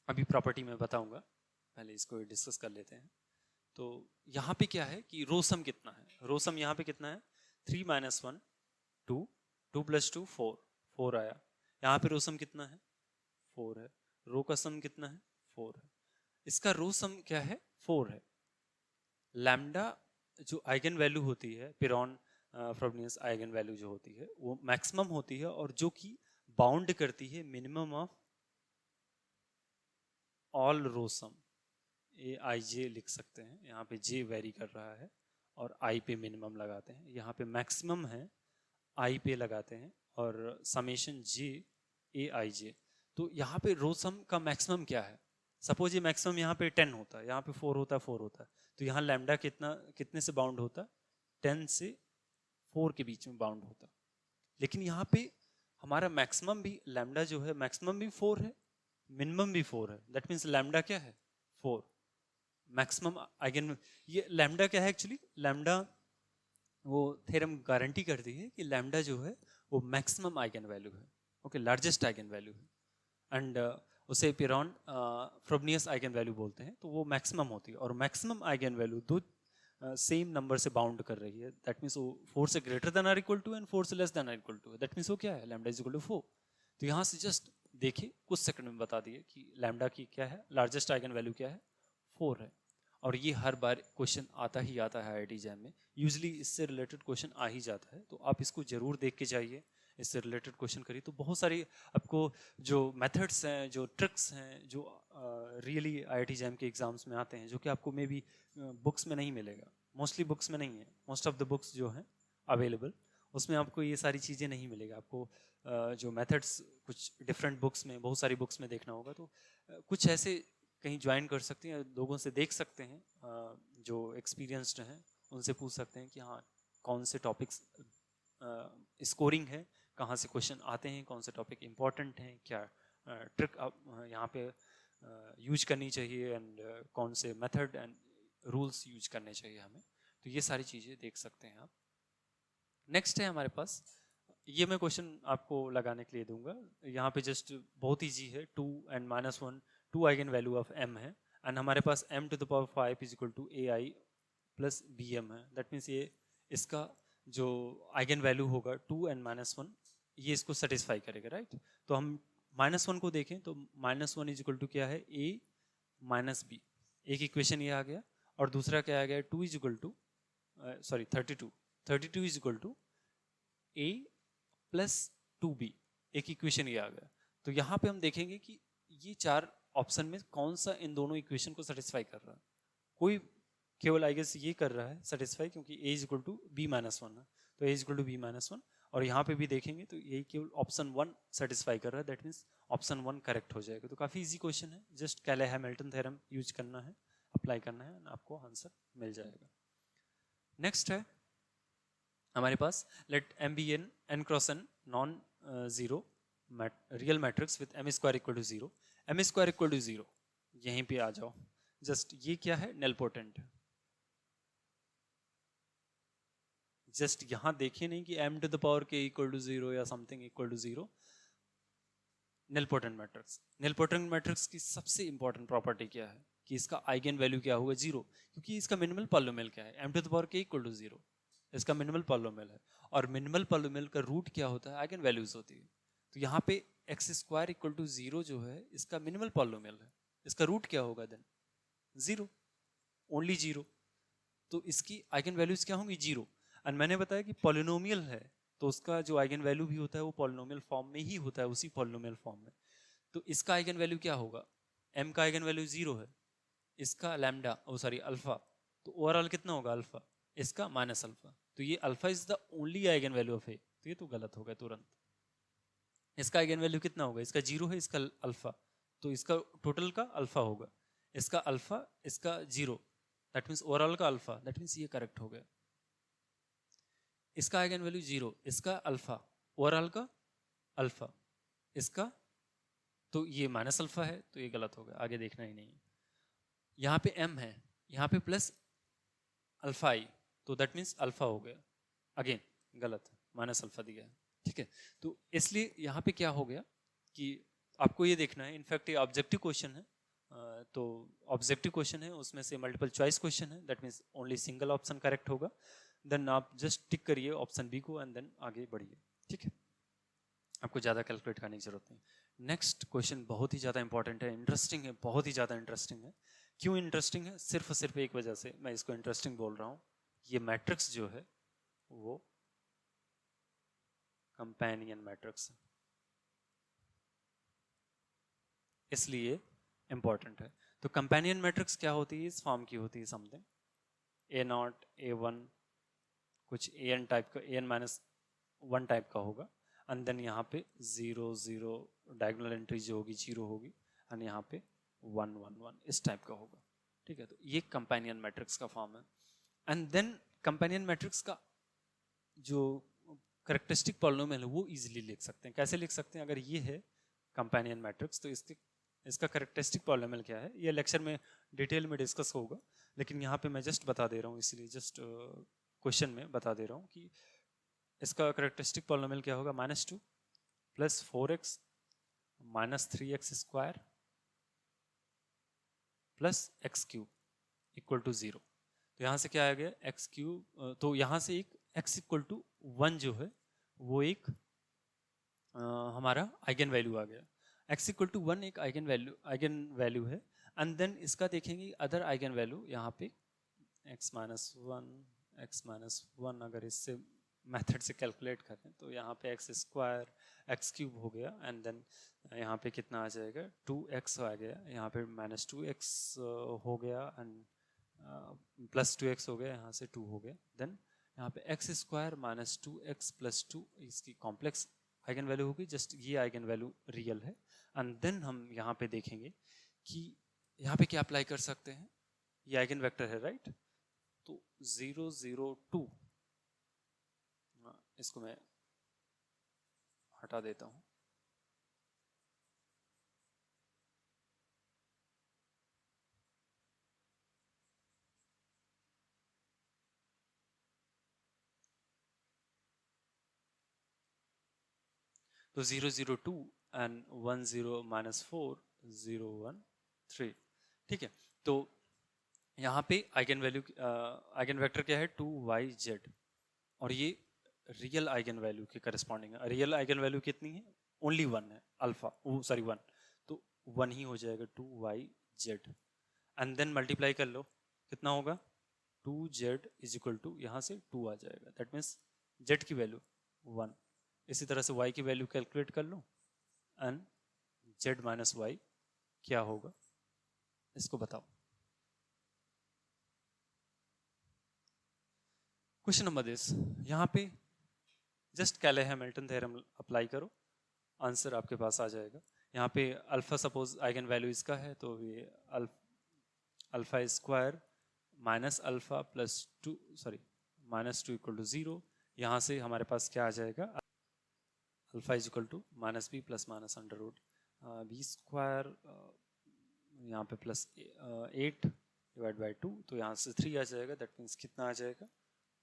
अभी प्रॉपर्टी में बताऊंगा, पहले इसको डिस्कस कर लेते हैं। तो यहाँ पे क्या है कि रो सम कितना है, रो सम यहाँ पे कितना है 3 - 1 2, 2 + 2 4, 4 आया। यहाँ पे रो सम कितना है 4 है, रो का सम कितना है 4 है, इसका रो सम क्या है 4 है। लैम्डा जो आइगन वैल्यू होती है, पिरॉन फ्रोबनियस आइगन वैल्यू जो होती है वो मैक्सिमम होती है, और जो कि बाउंड करती है minimum of all row sum. AIJ लिख सकते हैं, यहाँ पे J वेरी कर रहा है और I पे मिनिमम लगाते हैं, यहाँ पे मैक्सिमम है I पे लगाते हैं, और समेशन J AIJ। तो यहाँ पे रो सम का मैक्सिमम क्या है, सपोज ये मैक्सिमम यहाँ पे 10 होता है, यहाँ पे 4 होता है, 4 होता है, तो यहाँ लैम्डा कितने से बाउंड होता है 10 से 4 के बीच में बाउंड होता है। लेकिन यहाँ पे हमारा मैक्सिमम भी, लैम्डा जो है मैक्सिमम भी 4 है, मिनिमम भी 4 है, दैट मीन्स लैम्डा क्या है 4। मैक्सिमम आइगन, ये लैम्डा क्या है एक्चुअली, लैम्डा वो थ्योरम गारंटी करती है कि लैम्डा जो है वो मैक्सिमम आइगन वैल्यू है, ओके, लार्जेस्ट आइगन वैल्यू है, एंड उसे पिरॉन फ्रोबनियस आइगन वैल्यू बोलते हैं। तो वो मैक्सिमम होती है, और मैक्सिमम आइगन वैल्यू दो सेम नंबर से बाउंड कर रही है, दैट मीन्स वो 4 से greater than or equal to and 4 से less than or equal to, that means वो क्या है लैम्डा इज इक्वल टू 4। तो यहाँ से जस्ट देखिए कुछ सेकंड में बता दिए कि लैम्डा की क्या है, लार्जेस्ट आइगन वैल्यू क्या है 4 है। और ये हर बार क्वेश्चन आता ही आता है IIT जैम में, यूजली इससे रिलेटेड क्वेश्चन आ ही जाता है, तो आप इसको जरूर देख के जाइए, इससे रिलेटेड क्वेश्चन करिए। तो बहुत सारी आपको जो मेथड्स हैं, जो ट्रिक्स हैं, जो रियली IIT जैम के एग्जाम्स में आते हैं, जो कि आपको मे बी बुक्स में नहीं मिलेगा, मोस्टली बुक्स में नहीं है, मोस्ट ऑफ द बुक्स जो हैं अवेलेबल उसमें आपको ये सारी चीज़ें नहीं मिलेगा। आपको जो मेथड्स कुछ डिफरेंट बुक्स में, बहुत सारी बुक्स में देखना होगा, तो कुछ ऐसे कहीं ज्वाइन कर सकते हैं, लोगों से देख सकते हैं जो एक्सपीरियंस्ड हैं, उनसे पूछ सकते हैं कि हाँ कौन से टॉपिक्स स्कोरिंग है, कहाँ से क्वेश्चन आते हैं, कौन से टॉपिक इम्पॉर्टेंट हैं, क्या ट्रिक यहाँ पे यूज करनी चाहिए, एंड कौन से मेथड एंड रूल्स यूज करने चाहिए हमें। तो ये सारी चीज़ें देख सकते हैं आप। नेक्स्ट है हमारे पास, ये मैं क्वेश्चन आपको लगाने के लिए दूंगा, यहाँ पे जस्ट बहुत ईजी है, 2 and -1 2 eigen value of m है, एंड हमारे पास m⁵ is equal to AI plus BM है, दैट मीन्स ये इसका जो आइगन वैल्यू होगा 2 and -1 ये इसको सेटिस्फाई करेगा, राइट। तो हम -1 को देखें तो -1 इज इक्वल टू क्या है A - B, एक इक्वेशन ये आ गया, और दूसरा क्या आ गया 2 is equal to 32 is equal to A plus 2B, एक इक्वेशन ये आ गया। तो यहाँ पे हम देखेंगे कि ये चार ऑप्शन में कौन सा इन दोनों इक्वेशन को सेटिस्फाई कर रहा है। कोई केवल आई गेस ये कर रहा है सेटिस्फाई, क्योंकि A is equal to B - 1 है, तो A is equal to B - 1, और यहाँ पे भी देखेंगे तो यही केवल ऑप्शन 1 सेटिस्फाई कर रहा है, दैट मीन्स ऑप्शन 1 करेक्ट हो जाएगा। तो काफ़ी इजी क्वेश्चन है, जस्ट कैले-हैमिल्टन थ्योरम यूज करना है, अप्लाई करना है, आपको आंसर मिल जाएगा। नेक्स्ट है हमारे पास, let M be n cross n non zero real matrix with m² equal to 0, m² equal to 0, यहीं पे आ जाओ। जस्ट ये क्या है नेलपोटेंट है, जस्ट यहाँ देखिए नहीं कि m⁴ इक्वल टू 0 या something equal to 0, nilpotent matrix. Nilpotent matrix की सबसे इंपॉर्टेंट प्रॉपर्टी क्या है कि इसका आइगन वैल्यू क्या होगा 0, क्योंकि इसका मिनिमल पॉलिनोमियल क्या है m⁴ इक्वल टू 0, इसका मिनिमल पॉलिनोमियल है, और मिनिमल पॉलिनोमियल का रूट क्या होता है आइगन वैल्यूज होती है। तो यहाँ पे x² इक्वल टू 0 जो है इसका मिनिमल पॉलिनोमियल है, इसका रूट क्या होगा देन 0, ओनली 0, तो इसकी आइगन वैल्यूज क्या होंगी 0। और मैंने बताया कि पॉलिनोमियल है तो उसका जो आइगन वैल्यू भी होता है वो पॉलिनोमियल फॉर्म में ही होता है, उसी पॉलिनोमियल फॉर्म में। तो इसका आइगन वैल्यू क्या होगा, m का आइगन वैल्यू 0 है, इसका लैम्डा अल्फा, तो ओवरऑल कितना होगा अल्फा, इसका माइनस अल्फा, तो ये alpha is the only eigen value of A, तो ये तो गलत हो गया तुरंत। इसका आइगन वैल्यू कितना होगा, इसका 0 है, इसका अल्फा, तो इसका टोटल का अल्फा होगा, इसका अल्फा, इसका 0, दैट मीन्स ओवरऑल का अल्फा, दैट मीन्स ये करेक्ट हो गया। इसका आइगन वैल्यू 0, इसका अल्फा, ओवरऑल का अल्फा, इसका तो ये माइनस अल्फा है, तो ये गलत हो गया, आगे देखना ही नहीं है। यहाँ पे m है, यहाँ पे प्लस अल्फा आई, तो दैट मीन्स अल्फा हो गया, अगेन गलत है, माइनस अल्फा दिया है, ठीक है। तो इसलिए यहाँ पे क्या हो गया कि आपको ये देखना है, इनफैक्ट ये ऑब्जेक्टिव क्वेश्चन है, तो ऑब्जेक्टिव क्वेश्चन है, उसमें से मल्टीपल चॉइस क्वेश्चन है, that means only single option correct होगा, देन आप जस्ट टिक करिए ऑप्शन बी को एंड देन आगे बढ़िए, ठीक है, आपको ज़्यादा कैलकुलेट करने की जरूरत नहीं। नेक्स्ट क्वेश्चन बहुत ही ज़्यादा इंपॉर्टेंट है, इंटरेस्टिंग है, बहुत ही ज़्यादा इंटरेस्टिंग है। क्यों इंटरेस्टिंग है? सिर्फ और सिर्फ एक वजह से मैं इसको इंटरेस्टिंग बोल रहा हूँ, ये मैट्रिक्स जो है वो कंपेनियन मैट्रिक्स है, इसलिए इंपॉर्टेंट है। तो कंपेनियन मैट्रिक्स क्या होती है? इस फॉर्म की होती है, समथिंग A0 A1 कुछ AN टाइप का, AN-1 टाइप का होगा, एंड देन यहाँ पे 0 0 डायगोनल एंट्री जो होगी 0 होगी, एंड यहाँ पे 1 1 1 इस टाइप का होगा, ठीक है। तो ये कंपेनियन मैट्रिक्स का फॉर्म है। एंड देन कंपेनियन मैट्रिक्स का जो करेक्टरिस्टिक पॉलिनोमियल है वो इजीली लिख सकते हैं। कैसे लिख सकते हैं? अगर ये है कंपेनियन मैट्रिक्स, तो इसका करेक्टरिस्टिक पॉलिनोमियल क्या है ये लेक्चर में डिटेल में डिस्कस होगा, लेकिन यहाँ पे मैं जस्ट बता दे रहा हूँ, इसलिए जस्ट क्वेश्चन में बता दे रहा हूँ कि इसका करेक्टरिस्टिक पॉलिनोमियल क्या होगा, -2 + 4x - 3x square plus x³ = 0। तो यहाँ से क्या आ गया, x³, तो यहाँ से एक x = 1 जो है वो एक हमारा आइगन वैल्यू आ गया। x = 1 एक आइगन वैल्यू है, एंड देन इसका देखेंगे अदर आइगन वैल्यू, यहाँ पे x-1 अगर इससे मेथड से कैलकुलेट करें तो यहाँ पे x² x³ हो गया, एंड देन यहाँ पे कितना आ जाएगा, 2x आ गया, यहाँ पे -2x हो गया, एंड +2x हो गया, यहाँ से 2 हो गया, देन यहाँ पे x² - 2x + 2 इसकी कॉम्प्लेक्स आइगन वैल्यू होगी, जस्ट ये आइगन वैल्यू रियल है। एंड देन हम यहाँ पे देखेंगे कि यहाँ पे क्या अप्लाई कर सकते हैं, ये आइगन वेक्टर है, राइट। तो 0 0 2, इसको मैं हटा देता हूँ, तो 0 0 2 एंड 1 0 -4 0 1 3, ठीक है। तो यहाँ पे आइगन वैल्यू, आइगन वेक्टर क्या है, 2yz, और ये रियल आइगन वैल्यू के करस्पॉन्डिंग है। रियल आइगन वैल्यू कितनी है? ओनली 1 है, अल्फा, सॉरी 1, तो 1 ही हो जाएगा, 2yz, एंड देन मल्टीप्लाई कर लो, कितना होगा, 2z = यहाँ से 2 आ जाएगा, दैट मीन्स z की वैल्यू 1। इसी तरह से y की वैल्यू कैलकुलेट कर लो, एंड z - y क्या होगा, इसको बताओ। क्वेश्चन नंबर दिस, यहाँ पे जस्ट कैले हैमिल्टन थ्योरम अप्लाई करो, आंसर आपके पास आ जाएगा। यहाँ पे अल्फा सपोज आइगन वैल्यू इसका है, तो ये अल्फा स्क्वायर -α + 2 सॉरी -2 = 0, यहाँ से हमारे पास क्या आ जाएगा, अल्फा = -b + -√b², यहाँ पे +8 / 2, तो यहाँ से 3 आ जाएगा, दैट मीन्स कितना आ जाएगा,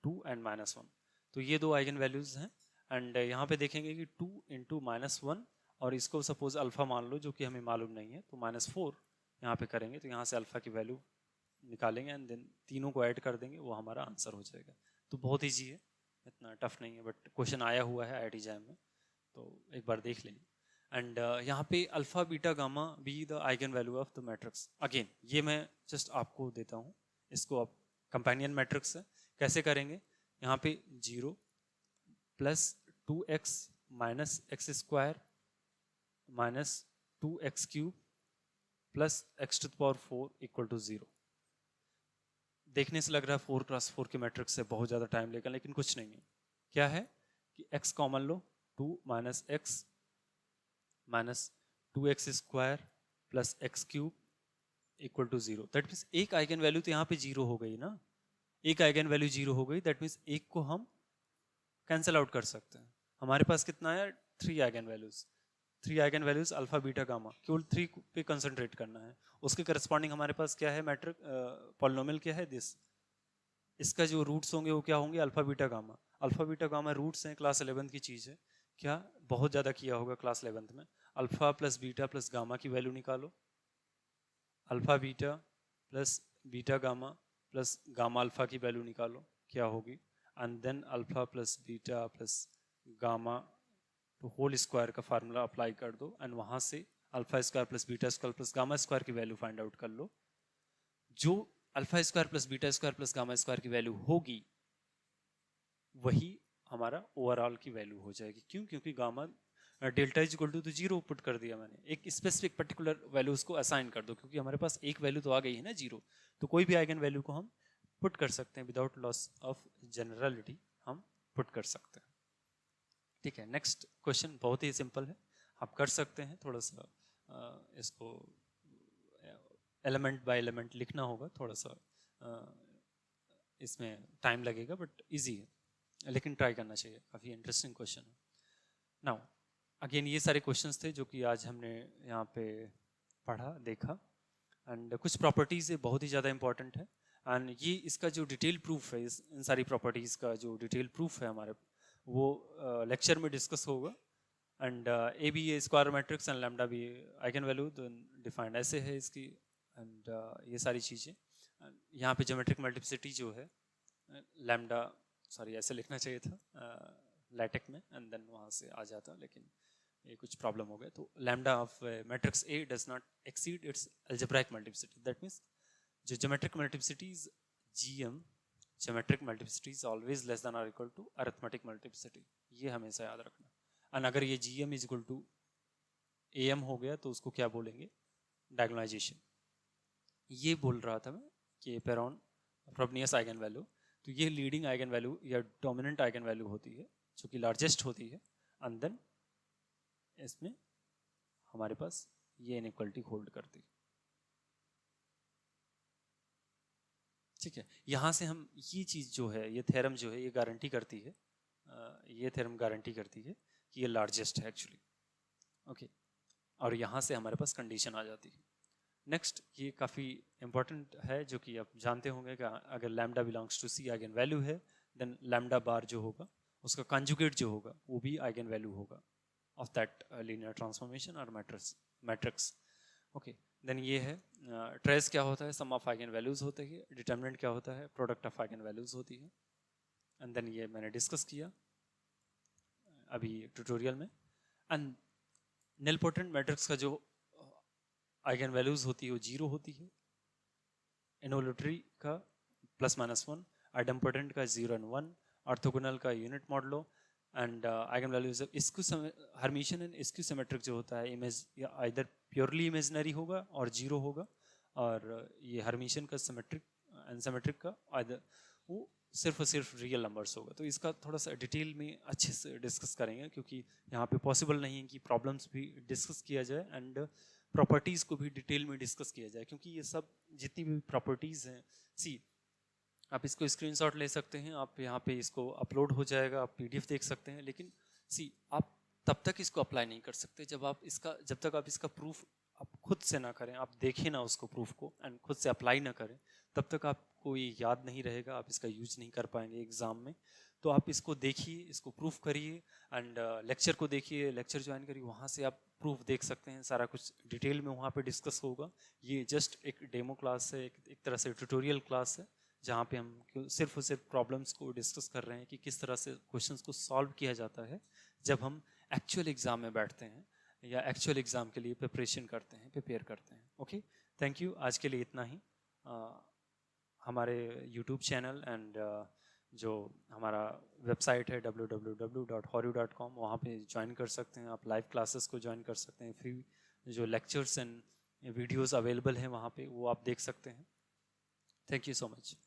2 एंड -1। तो ये दो आइगन वैल्यूज हैं, एंड यहाँ पे देखेंगे कि 2 × -1, और इसको सपोज अल्फा मान लो जो कि हमें मालूम नहीं है, तो -4 यहाँ पे करेंगे, तो यहाँ से अल्फा की वैल्यू निकालेंगे, एंड देन तीनों को ऐड कर देंगे, वो हमारा आंसर हो जाएगा। तो बहुत ईजी है, इतना टफ नहीं है, बट क्वेश्चन आया हुआ है IIT JAM में, तो एक बार देख लेंगे। एंड यहाँ पे alpha beta gamma be the eigen value of the matrix, again ये मैं जस्ट आपको देता हूँ, इसको आप कंपेनियन मैट्रिक्स है, कैसे करेंगे, यहाँ पे 0 + 2x - x² - 2x³ + x⁴ = 0। देखने से लग रहा है 4x4 के मैट्रिक्स से बहुत ज़्यादा टाइम लेगा, लेकिन कुछ नहीं है। क्या है कि x कॉमन लो, 2 - x - 2x² plus x cube equal to 0। That means एक आइगन वैल्यू तो यहाँ पे 0 हो गई ना, एक आइगन वैल्यू 0 हो गई, दैट मीन्स एक को हम कैंसिल आउट कर सकते हैं। हमारे पास कितना है, 3 eigen values, 3 eigen values alpha beta gamma, केवल 3 पे कंसंट्रेट करना है। उसके करस्पॉन्डिंग हमारे पास क्या है, मैट्रिक पॉलिनोमियल क्या है, दिस, इसका जो रूट्स होंगे वो क्या होंगे, alpha beta gamma. Alpha beta gamma roots हैं, क्लास 11th की चीज़ है, क्या बहुत ज़्यादा किया होगा क्लास 11th में। Alpha plus beta plus gamma की वैल्यू निकालो, alpha beta plus beta gamma plus gamma alpha की वैल्यू निकालो, क्या होगी, and then alpha plus beta plus gamma तो होल स्क्वायर का फार्मूला अप्लाई कर दो, एंड वहाँ से alpha square plus beta square plus gamma square की वैल्यू फाइंड आउट कर लो। जो alpha square plus beta square plus gamma square की वैल्यू होगी वही हमारा ओवरऑल की वैल्यू हो जाएगी। क्यों, क्योंकि gamma delta is equal to तो 0 पुट कर दिया मैंने, एक स्पेसिफिक पर्टिकुलर वैल्यू उसको असाइन कर दो, क्योंकि हमारे पास एक वैल्यू तो आ गई है ना 0, तो कोई भी आइगन वैल्यू को हम पुट कर सकते हैं विदाउट लॉस ऑफ जनरलिटी, हम पुट कर सकते हैं। ठीक है, नेक्स्ट क्वेश्चन बहुत ही सिंपल है, आप कर सकते हैं। थोड़ा सा इसको एलिमेंट बाय एलिमेंट लिखना होगा, थोड़ा सा इसमें टाइम लगेगा, बट इजी है, लेकिन ट्राई करना चाहिए, काफ़ी इंटरेस्टिंग क्वेश्चन है। नाउ अगेन ये सारे क्वेश्चंस थे जो कि आज हमने यहाँ पे पढ़ा देखा, एंड कुछ प्रॉपर्टीज़ बहुत ही ज़्यादा इंपॉर्टेंट है, एंड ये इसका जो डिटेल प्रूफ है, इन सारी प्रॉपर्टीज़ का जो डिटेल प्रूफ है हमारे, वो लेक्चर में डिस्कस होगा। And A B A square matrix and lambda भी आइगन वैल्यू डिफाइंड ऐसे है इसकी, एंड ये सारी चीज़ें यहाँ पे ज्योमेट्रिक मल्टीप्लिसिटी जो है लैम्डा, सॉरी ऐसे लिखना चाहिए था लैटेक में, एंड देन वहाँ से आ जाता, लेकिन ये कुछ प्रॉब्लम हो गया। तो lambda of matrix A does not exceed its algebraic multiplicity, that means जो geometric multiplicities GM, geometric multiplicity is always less than और इक्वल टू अरिथमेटिक मल्टीप्लिसिटी, ये हमेशा याद रखना। एंड अगर ये GM is equal to AM हो गया तो उसको क्या बोलेंगे, डायगोनलाइजेशन। ये बोल रहा था मैं कि पेरॉन फ्रोबनियस आइगन वैल्यू, तो ये लीडिंग आइगन वैल्यू या डोमिनेंट आइगन वैल्यू होती है जो कि लार्जेस्ट होती है, एंड देन इसमें हमारे पास ये इनइक्वालिटी होल्ड करती है। ठीक है, यहाँ से हम ये चीज़ जो है, ये थ्योरम जो है, ये गारंटी करती है, ये थ्योरम गारंटी करती है कि ये लार्जेस्ट है एक्चुअली। ओके, और यहाँ से हमारे पास कंडीशन आ जाती है। नेक्स्ट ये काफ़ी इंपॉर्टेंट है, जो कि आप जानते होंगे कि अगर lambda belongs to C eigen value है, देन लैम्डा बार जो होगा उसका कंजुगेट जो होगा वो भी आइगन वैल्यू होगा ऑफ दैट लीनियर ट्रांसफॉर्मेशन और मैट्रिक्स। ओके, देन ये है ट्रेस क्या होता है, सम ऑफ आइगन वैल्यूज होते हैं, डिटर्मिनेंट क्या होता है, प्रोडक्ट ऑफ आइगन वैल्यूज होती है, एंड देन ये मैंने डिस्कस किया अभी ट्यूटोरियल में। एंड निलपोटेंट मैट्रिक्स का जो आइगन वैल्यूज होती है वो 0 होती है, इनवोल्यूटरी का +-1, आइडेम्पोटेंट का 0 and 1, ऑर्थोगोनल का unit modulo, and eigen values Hermitian and skew symmetric जो होता है इमेज या आइदर प्योरली इमेजिनरी होगा और 0 होगा, और ये हर्मिशियन का सिमेट्रिक एंड सिमेट्रिक का आइदर वो सिर्फ और सिर्फ रियल नंबर्स होगा। तो इसका थोड़ा सा डिटेल में अच्छे से डिस्कस करेंगे, क्योंकि यहाँ पे पॉसिबल नहीं है कि प्रॉब्लम्स भी डिस्कस किया जाए एंड प्रॉपर्टीज़ को भी डिटेल में डिस्कस किया जाए, क्योंकि ये सब जितनी भी प्रॉपर्टीज़ हैं, सी आप इसको स्क्रीनशॉट ले सकते हैं, आप यहाँ पे इसको अपलोड हो जाएगा, आप पीडीएफ देख सकते हैं, लेकिन सी आप तब तक इसको अप्लाई नहीं कर सकते जब तक आप इसका प्रूफ आप खुद से ना करें, आप देखें ना उसको प्रूफ को एंड खुद से अप्लाई ना करें, तब तक आपको ये याद नहीं रहेगा, आप इसका यूज नहीं कर पाएंगे एग्जाम में। तो आप इसको देखिए, इसको प्रूफ करिए, एंड लेक्चर को देखिए, लेक्चर ज्वाइन करिए, वहाँ से आप प्रूफ देख सकते हैं, सारा कुछ डिटेल में वहाँ पे डिस्कस होगा। ये जस्ट एक डेमो क्लास है, एक तरह से ट्यूटोरियल क्लास है, जहाँ पे हम सिर्फ और सिर्फ प्रॉब्लम्स को डिस्कस कर रहे हैं कि किस तरह से क्वेश्चंस को सॉल्व किया जाता है जब हम एक्चुअल एग्जाम में बैठते हैं या एक्चुअल एग्जाम के लिए प्रिपेयर करते हैं। ओके, थैंक यू, आज के लिए इतना ही। हमारे यूट्यूब चैनल एंड जो हमारा वेबसाइट है www.horu.com, वहाँ पे ज्वाइन कर सकते हैं आप, लाइव क्लासेस को ज्वाइन कर सकते हैं, फ्री जो लेक्चर्स एंड वीडियोस अवेलेबल हैं वहाँ पे वो आप देख सकते हैं। Thank you so much.